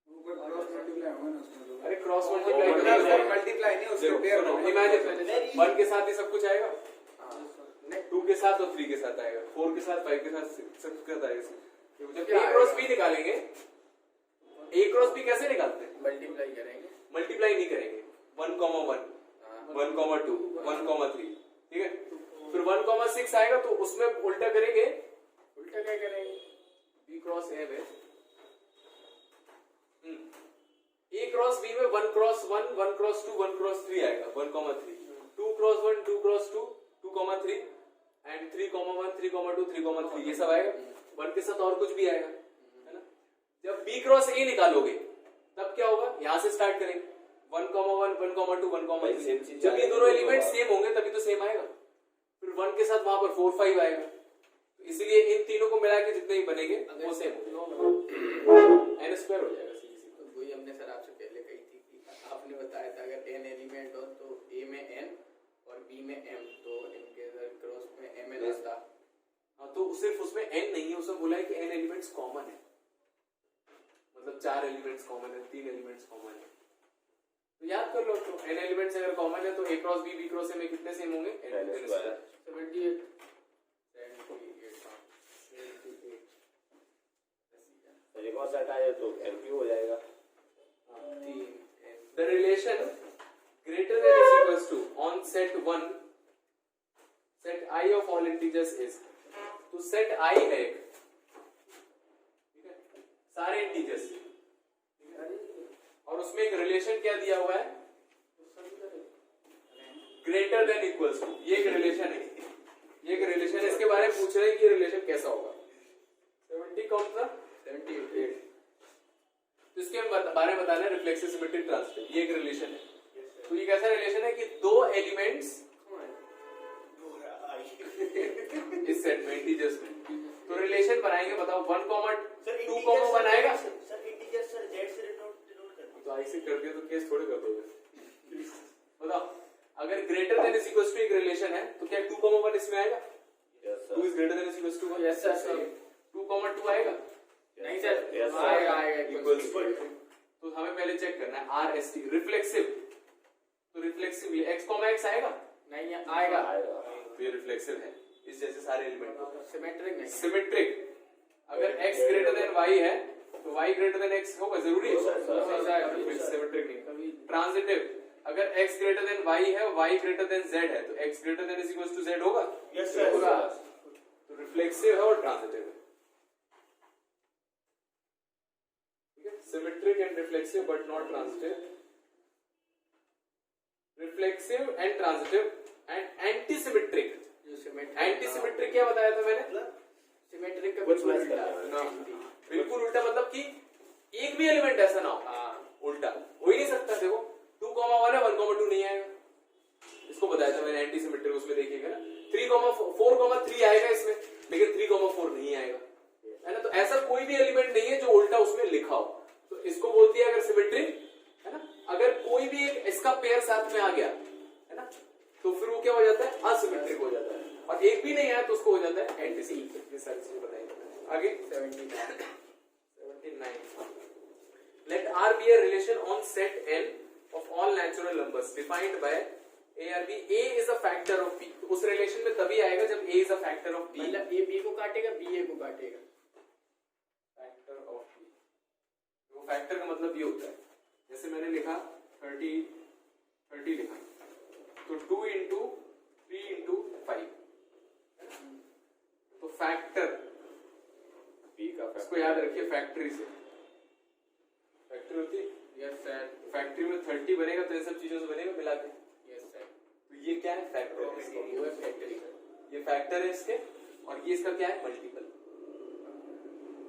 ऊपर क्रॉस मल्टीप्लाई होगा ना उसमें तो। अरे क्रॉस वो मल्टीप्लाई मल्टीप्लाई नहीं उसके पेयर होगा। इमेजिन 1 के साथ ही सब कुछ आएगा, 2 के साथ और 3 के साथ आएगा, 4 के साथ 5 के साथ सब कुछ आएगा। जब a क्रॉस b निकालेंगे, a क्रॉस b कैसे निकालते हैं? मल्टीप्लाई करेंगे, मल्टीप्लाई नहीं करेंगे, 1, 1, 1, 2, 1, 3, ठीक है। फिर 1, 6 आएगा तो उसमें उल्टा करेंगे। उल्टा क्या करेंगे? b क्रॉस a में a क्रॉस b में 1 क्रॉस 1, 1 क्रॉस 2, 1 क्रॉस 3 आएगा, 1, 3, 2 क्रॉस 1, 2 क्रॉस 2, 2, 3 एंड 3, 1, 3, 2, 3, 3 ये सब आएगा। 1 के साथ और कुछ भी आएगा, है ना। जब b क्रॉस a निकालोगे तब क्या होगा? यहां से स्टार्ट करेंगे, 1, 1, 1, 2, 1, 3। जब ये दोनों एलिमेंट सेम होंगे तभी तो सेम आएगा। फिर 1 के साथ वहां पर 4, 5 आएगा, इसलिए इन तीनों को मिला के जितने ही बनेंगे वो सेम होंगे, n स्क्वायर हो जाएगा। तो वही हमने सर आपसे पहले कही थी कि आपने बताया था अगर n एलिमेंट हो तो a में n और b में m, तो इनके क्रॉस में m आता। हाँ, तो सिर्फ उसमें n नहीं है, उसमें बोला है कि n एलिमेंट्स कॉमन है, मतलब 4 एलिमेंट्स कॉमन है, 3 एलिमेंट्स कॉमन है। तो याद कर लो, तो n एलिमेंट्स अगर कॉमन है तो a cross b, b cross a में कितने सेम होंगे? n square. 78 एक और सेट आए तो एमपी हो जाएगा। The relation greater than or equals to on set 1, set I of all integers is, तो set I है एक, ठीक है, सारे इंटीजर्स, और उसमें एक रिलेशन क्या दिया हुआ है? Greater than equals to. ये एक रिलेशन है, ये एक रिलेशन है, इसके बारे में पूछ रहे हैं कि ये रिलेशन कैसा होगा। 70 कौन था? 78। तो इसके बारे में बताना है रिफ्लेक्सिव सिमेट्रिक ट्रांजिटिव। ये एक रिलेशन है, तो ये कैसा रिलेशन है कि दो एलिमेंट्स इस सेट में इंटीजर्स में, तो रिलेशन बनाएंगे, बताओ 1, 2, 1 आएगा। सर इंटीजर सर z से डिनोट करते हैं, तो ऐसे कर दिया तो केस थोड़े कर दोगे। बताओ, अगर greater than is equals to एक रिलेशन है तो क्या 2, 1 इसमें आएगा? Yes 2 is greater than is equals to 1। Yes sir. 2, 2 आएगा? नहीं सर, Yes, sir. आएगा इक्वल्स टू। तो हमें पहले चेक करना है RST रिफ्लेक्सिव, तो रिफ्लेक्सिव x, x आएगा? नहीं आएगा, तो ये रिफ्लेक्सिव है, इस जैसे सारे एलिमेंट। सिमेट्रिक नहीं। सिमेट्रिक, अगर x ग्रेटर देन y है तो y ग्रेटर देन x होगा, जरूरी है। सिमेट्रिक नहीं। ट्रांजिटिव, अगर x ग्रेटर देन y है, y ग्रेटर देन z है, तो x greater than is equals to z होगा। यस सर होगा। तो रिफ्लेक्सिव है और ट्रांजिटिव है, ठीक है। Symmetric and reflexive but not transitive. Reflexive and transitive and antisymmetric. जो सिमेट्रिक, एंटीसिमेट्रिक क्या बताया था मैंने? सिमेट्रिक का कुछ बिल्कुल मैच उल्टा। करना बिल्कुल उल्टा, मतलब कि एक भी एलिमेंट ऐसा ना हो, हाँ, उल्टा हो ही नहीं सकता। देखो 2, 1 है, 1, 2 नहीं आएगा, इसको बताया था मैंने एंटीसिमेट्रिक, उसमें देखिएगा ना। 3, 4, 3 आएगा इसमें, लेकिन 3, 4 नहीं आएगा, है ना। तो ऐसा कोई भी एलिमेंट नहीं है जो उल्टा उसमें लिखा हो, तो इसको बोलती है अगर सिमेट्रिक, है ना। अगर कोई भी एक इसका पेयर साथ में आ गया, है ना, तो फिर वो क्या हो जाता है? असिमेट्रिक हो जाता है, और एक भी नहीं आया तो उसको हो जाता है एंटीसिमेट्रिक। ये सारी चीजें बताएंगे आगे। 79 let R be a relation on set N of all natural numbers defined by A or B. A is a factor of B, तो उस रिलेशन में तभी आएगा जब A is a factor of B। मतलब A B को काटेगा, B A को काटेगा। फैक्टर ऑफ B, वो फैक्टर का मतलब ये होता है, जैसे मैंने लिखा 30 लिखा, तो 2 into 3 into 5, तो फैक्टर पी का इसको याद रखिए, फैक्ट्री से फैक्ट्री होती है। Yes sir. फैक्ट्री में 30 बनेगा तो इन सब चीजों से बनेगा मिला के। Yes sir. तो ये क्या है? फैक्टर है इसका। वो है फैक्टरी। ये फैक्टर है इसके, और ये इसका क्या है? मल्टीपल।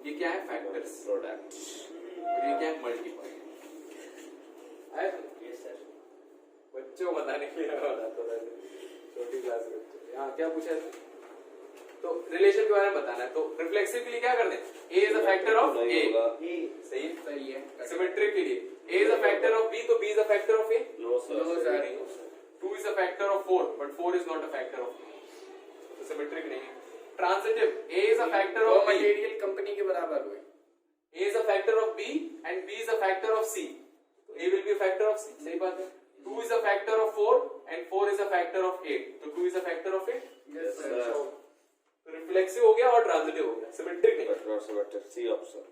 ये क्या है? फैक्टर्स। प्रोडक्ट। और ये क्या है मल्टीपल। आया यस सर। बच्चों को बताने के लिए मैं बताता था छोटी क्लास के बच्चों। यहाँ क्या पूछा है तो रिलेशन के बारे में बताना है। तो रिफ्लेक्सिव के लिए क्या कर दें, A is a factor of A, सही सही है। सिमेट्रिक के लिए A is a factor of B, तो B is a factor of A. No sir, no sir, 2 is a factor of 4 but 4 is not a factor of 2, तो symmetric नहीं है। Transitive a is a factor वो of b, material company के बराबर हुए। a is a factor of b and b is a factor of c, तो a will be a factor of c, सही बात है। 2 is a factor of 4 and 4 is a factor of 8, तो 2 is a factor of 8। Yes sir. तो reflexive हो गया और transitive हो गया, सिमेट्रिक नहीं। But not symmetric, C option.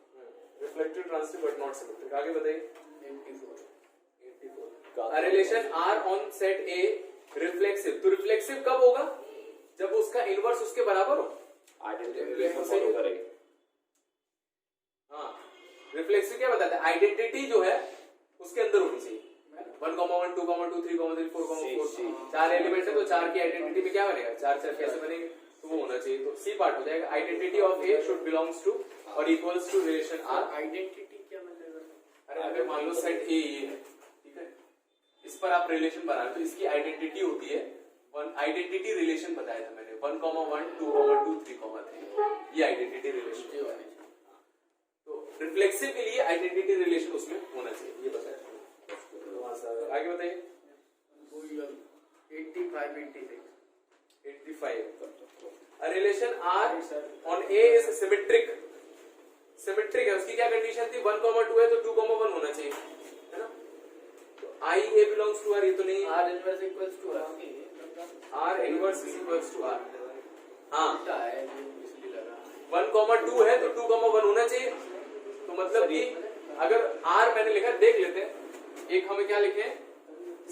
Reflective transitive but not symmetric. आगे बताइए। 84 A relation R on set A reflexive, तो रिफ्लेक्सिव कब होगा, जब उसका इनवर्स उसके बराबर हो। आइडेंटिटी रिलेशन फॉलो करेगी। हाँ, रिफ्लेक्सिव क्या बताता है, आइडेंटिटी जो है उसके अंदर होनी चाहिए। 1, 1, 2, 2, 3, 3, 4, 4 चार एलिमेंट है, तो चार की आइडेंटिटी में क्या बनेगा, चार चार कैसे बनेंगे, तो वो होना चाहिए। तो सी पार्ट हो जाएगा। Identity of A should belongs to और equals to relation R. Identity क्या मतलब है? अरे अगर मान लो सेट ए ये है, ठीक है, इस पर आप रिलेशन बना रहे हो, तो इसकी आइडेंटिटी होती है आइडेंटिटी रिलेशन बताया था मैंने, 1, 1, 2, 2, 3, 3, ये आइडेंटिटी रिलेशन। तो रिफ्लेक्सिव के लिए आइडेंटिटी रिलेशन उसमें होना चाहिए, ये बताया। आगे बताइए। 85 86 85 A relation R on A is symmetric, symmetric है। उसकी क्या कंडीशन थी, 1, 2 है तो 2, 1 होना चाहिए, है ना। तो I A belongs to R, ये तो नहीं। R inverse equals to R, R inverse is equals to R, हाँ है इसलिए लगा 1, 2 है तो 2, 1 होना चाहिए। तो मतलब कि अगर R मैंने लिखा, देख लेते हैं, एक हमें क्या लिखे,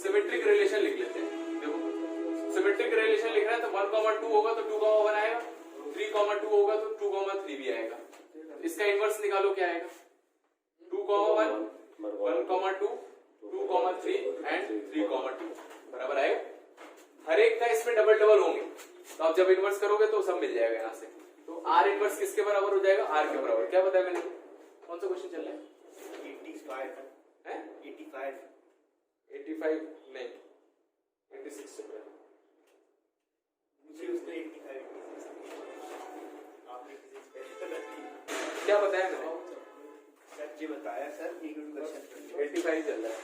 सिमेट्रिक रिलेशन लिख लेते हैं। देखो सिमेट्रिक रिलेशन लिख रहे हैं तो 1, 2 होगा तो 2, 1 आएगा, 3, 2 होगा तो 2, 3 भी आएगा। इसका इनवर्स निकालो, क्या आएगा, 2, 1, 1, 2, 2, 3 एंड 3, 2 बराबर आएगा। हर एक का इसमें डबल डबल होंगे, तो आप जब इनवर्स करोगे तो सब मिल जाएगा यहाँ से। तो आर इनवर्स किसके बराबर हो जाएगा, आर के बराबर। क्या बताया मैंने, कौन सा क्वेश्चन चल रहा है, 85 नहीं 86 चल रहा है। मुझे उसने 85 आपने किसी स्पेशल क्या बताया मैंने, सर जी बताया सर, एक क्वेश्चन 85 चल रहा है।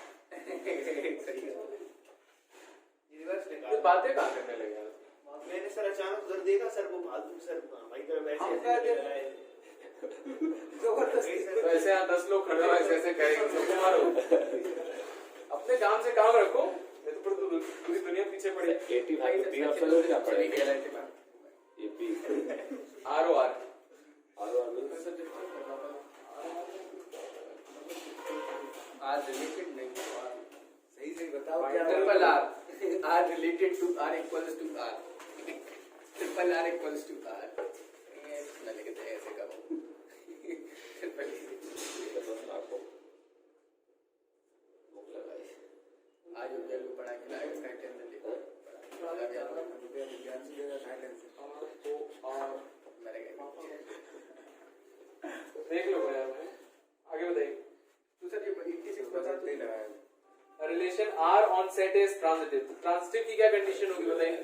यूनिवर्स ये निकाल बातें कहाँ करने लगे यार? मैंने सर अचानक उधर देखा सर, वो फालतू सर भाई का वैसे तो ऐसे यहाँ 10 लोग खड़े हो, ऐसे ऐसे करेंगे, सबको मारो। अपने काम से काम रखो, नहीं तो फिर पूरी दुनिया पीछे पड़ी। 85 बी ऑप्शन हो जाता है। ये B R O R R related नहीं है, सही सही बताओ क्या triple R related to R equals to R, triple R equals to R, ना लिखते हैं ऐसे करो। आज उज्जवल को पढ़ा के लाएगा साइड टेंशन लिखो, विज्ञान से देगा साइंस से मेरे गए देख लो यार। आगे बताइए। तो सर ये 86 बता नहीं लगाया। Relation R on set is transitive। Transitive की क्या कंडीशन होगी बताइए,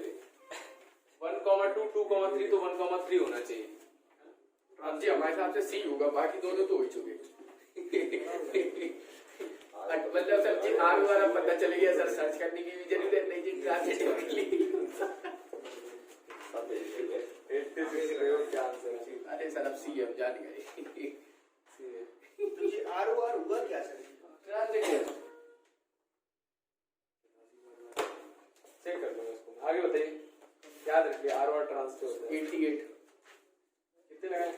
1, 2, 2, 3 तो 1, 3 होना चाहिए। जी हमारे हिसाब से सी होगा, बाकी दोनों तो हो ही चुके। मतलब सर जी आर वाला पता चल गया सर, सर्च करने की भी जरूरत नहीं जी, ट्रांजिटिव के लिए। 86 प्रयोग क्या आंसर है? अरे सर अब सी हम जान गए। तो ये आर हुआ क्या सर, ट्रांजिटिव चेक कर लो इसको। आगे बताइए, याद रखिए R और ट्रांजिटिव होता है। 88 कितने लगाए,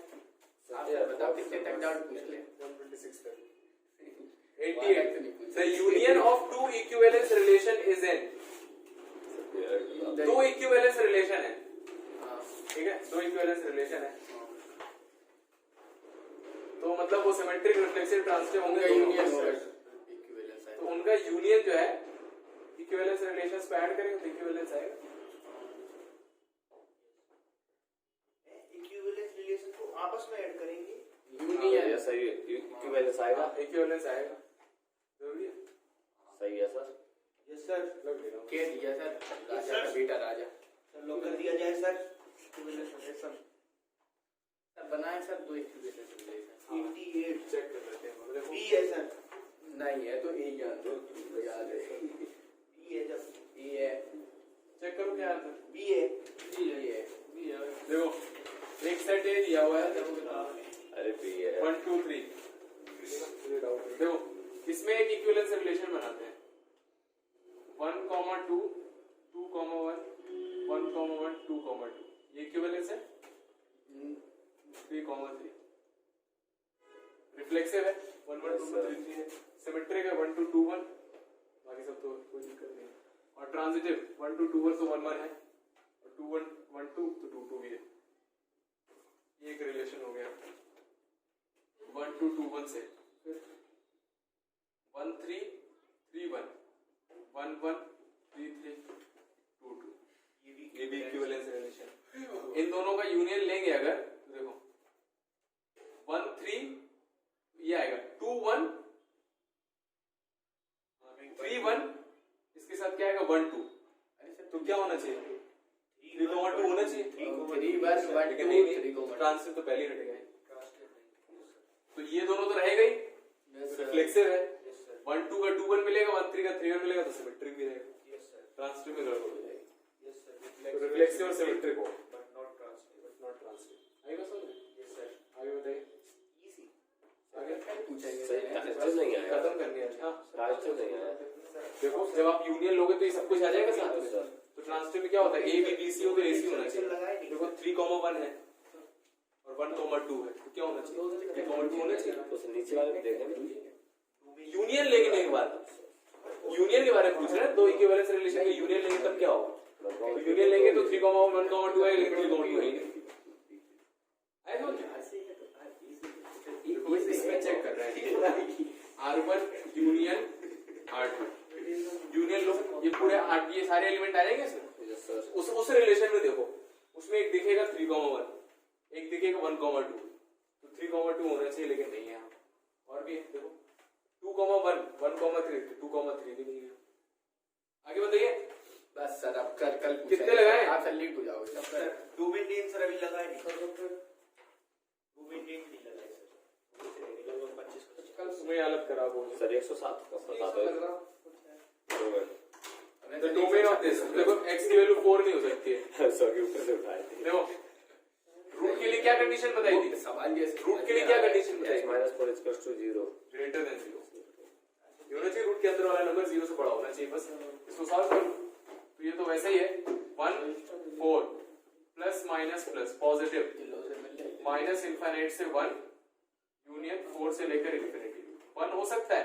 आप सर बताओ कितने तक डाउट पूछ ले। 126 तक। 88 The union of two equivalence relation is in, दो इक्विवेलेंस रिलेशन है, ठीक है, दो इक्विवेलेंस रिलेशन है, तो मतलब वो सिमेट्रिक रिफ्लेक्सिव ट्रांजिटिव होंगे, यूनियन होगा इक्विवेलेंस है, तो उनका यूनियन जो है इक्विवेलेंस रिलेशंस पे ऐड करेंगे तो इक्विवेलेंस आएगा। इक्विवेलेंस रिलेशन को आपस में ऐड करेंगे, यूनियन सही इक्विवेलेंस आएगा आएगा। इक्विवेलेंस आएगा, जरूरी है। सही है सर। Yes sir. लग ले रहा हूँ। के दिया सर, राजा का बेटा राजा। सर लॉक कर दिया जाए सर। सर बनाए सर 2 इक्विवेलेंस रिलेशन। 88 चेक कर लेते हैं, देखो बी है सर। नहीं है तो ए जान दो, तुमको याद है। बी है जब ए है, चेक करो क्या आंसर बी है। ए है। देखो एक सेट ए दिया हुआ है, अरे बी है। 1 2 3। देखो इसमें एक इक्विवेलेंस रिलेशन बनाते हैं, 1 2 2 1 1 1 2 2। ये इक्विवेलेंस है 3 3। रिफ्लेक्सिव है 1 1 2 3 3 है। सिमेट्रिक है 1 2 2 1। बाकी सब तो कोई दिक्कत नहीं है। और ट्रांजिटिव 1 2 2 1 तो 1 1 है, और 2 1 1 2 तो 2 2 भी है। ये एक रिलेशन हो गया 1 2 2 1 से। 1 3 3 1 1 1 3 3 2 2। ये भी इक्विवेलेंस रिलेशन। इन दोनों का यूनियन लेंगे अगर, तो देखो 1 3 ये आएगा 2 1 3 1, इसके साथ क्या आएगा 1 2। तो क्या होना चाहिए 3 1 2 होना चाहिए। 3 1 1 लेकिन 2 नहीं, 3 को ट्रांसलेट तो पहले ही हट गए। तो ये दोनों तो रहेगा ही, रिफ्लेक्सिव है। 1 2 का 2 1 मिलेगा, 1 3 का 3 1 मिलेगा, तो सिमेट्रिक भी रहेगा। ट्रांसलेट में गड़बड़ हो जाएगी। रिफ्लेक्सिव और सिमेट्रिक हो, नॉट ट्रांसलेट। आएगा समझ? आगे बताइए। आगे सही क्वेश्चन नहीं आया। खत्म करनी है। हाँ क्वेश्चन नहीं आया। देखो जब आप यूनियन लोगे तो ये सब कुछ आ जाएगा साथ में। तो ट्रांसलेट में क्या होता है, ए बी बी सी हो तो ए सी होना चाहिए। देखो 3 1 है और 1 2 है, तो क्या होना चाहिए 3 2 होना चाहिए। उस नीचे वाले में देखें यूनियन लेंगे एक बार, यूनियन के बारे में पूछ रहे हैं। दो इक्विवेलेंस रिलेशन का यूनियन लेंगे तब क्या होगा। तो यूनियन लेंगे तो 3 1 2 है, लेकिन 3 2 है। ऐसा देखो इसमें चेक कर रहे हैं R1 यूनियन R2। यूनियन लो, ये पूरे ये सारे एलिमेंट आ जाएंगे इसमें। उस रिलेशन में देखो, उसमें एक दिखेगा 3 1, एक दिखेगा 1 2। तो 3 2 होना चाहिए, लेकिन नहीं है यहाँ। और भी है देखो 2 1 1 3 2 3 भी नहीं है। आगे बताइए। बस सर अब कल कितने लगाए? आप सर लीड हो जाओगे। सर 2 बिंदीन सर अभी लगाए नहीं। 2 बिंदीन नहीं लगाए सर। लगभग 25 कल तुम्हें अलग करा बोल सर 107 का बता दो। The domain of this, देखो x की वैल्यू 4 नहीं हो सकती है। सॉरी ऊपर से उठाए थे। देखो रूट के लिए क्या कंडीशन बताई थी? सवाल ये रूट के लिए क्या कंडीशन बताई x - 4 = 0 ग्रेटर देन 0 ये होना चाहिए। रूट के अंदर वाला नंबर 0 से बड़ा होना चाहिए। बस इसको सॉल्व करो। तो ये तो वैसा ही है 1 4 plus minus plus positive minus infinite से 1 यूनियन 4 से लेकर इनफिनिटी। 1 हो सकता है,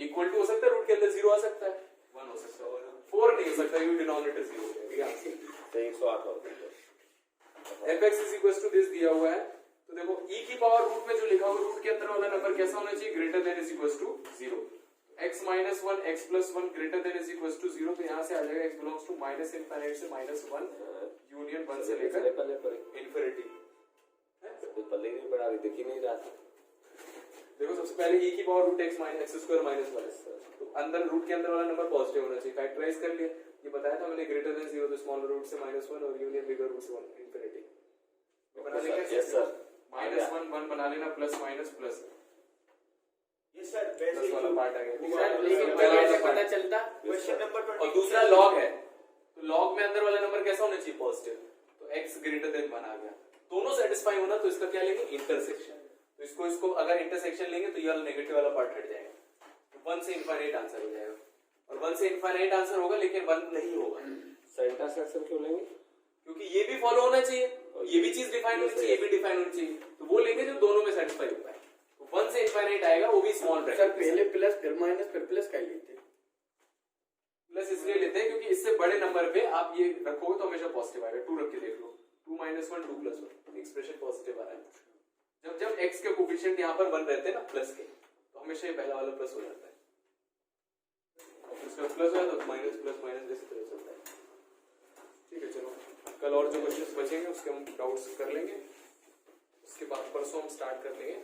इक्वल टू हो सकता है, रूट के अंदर 0 आ सकता है, 1 हो सकता है, 4 नहीं हो सकता क्योंकि डिनोमिनेटर 0 हो गया। तो 108 हो गया। fx is equal to this दिया हुआ है। तो देखो e की पावर रूट में जो लिखा होगा, रूट के अंदर वाला नंबर कैसा होना चाहिए, greater than is equal to 0। x - 1 x + 1 greater than is equal to 0। तो यहाँ से आ जाएगा x belongs to minus infinite से -1 यूनियन 1 से लेकर पल्ले पर इनफिनिटी। तो पल्ले नहीं पड़ा, अभी दिख ही नहीं रहा था। देखो सबसे पहले e की पावर रूट x - x² - 1। तो अंदर रूट के अंदर वाला नंबर पॉजिटिव होना चाहिए। फैक्टराइज कर लिया, ये बताया था मैंने, ग्रेटर देन 0 तो स्मॉलर रूट से -1 और यूनियन बिगर रूट से 1 इनफिनिटी। बना लेंगे। Yes sir. -1 1 बना लेना, plus minus plus yes sir. Plus वाला पार्ट आ गया। लेकिन पहला पता चलता क्वेश्चन नंबर 20 और दूसरा लॉग है, तो लॉग में अंदर वाला नंबर कैसा होना चाहिए, पॉजिटिव। तो x ग्रेटर देन 1 आ गया। दोनों सेटिस्फाई होना, तो इसका क्या लेंगे, इंटरसेक्शन। तो इसको अगर इंटरसेक्शन लेंगे तो ये वाला नेगेटिव वाला पार्ट हट जाएगा। तो 1 से इनफाइनाइट आंसर हो जाएगा, और 1 से इनफाइनाइट आंसर होगा लेकिन 1 नहीं होगा। सर इंटरसेक्शन क्यों लेंगे? क्योंकि ये भी फॉलो होना चाहिए, ये भी चीज डिफाइन होनी चाहिए, ये भी डिफाइन होनी चाहिए। तो वो लेंगे जो दोनों में सेटिस्फाई होता है। तो 1 से इनफाइनाइट आएगा, वो भी स्मॉल सर ब्रैकेट। पहले प्लस फिर माइनस फिर प्लस कर लेते। प्लस इसलिए लेते हैं क्योंकि इससे बड़े नंबर पे आप ये रखोगे तो हमेशा पॉजिटिव आएगा। 2 रख के देख लो, 2 - 1 2 + 1 एक्सप्रेशन पॉजिटिव आ रहा है। जब x के कोफिशिएंट यहाँ पर 1 रहते हैं ना प्लस के, तो हमेशा ये पहला वाला प्लस हो जाता है, और इसका प्लस है तो माइनस प्लस माइनस इस तरह चलता है। ठीक है, चलो कल और जो क्वेश्चंस बचेंगे उसके हम डाउट्स कर लेंगे। उसके बाद परसों हम स्टार्ट कर लेंगे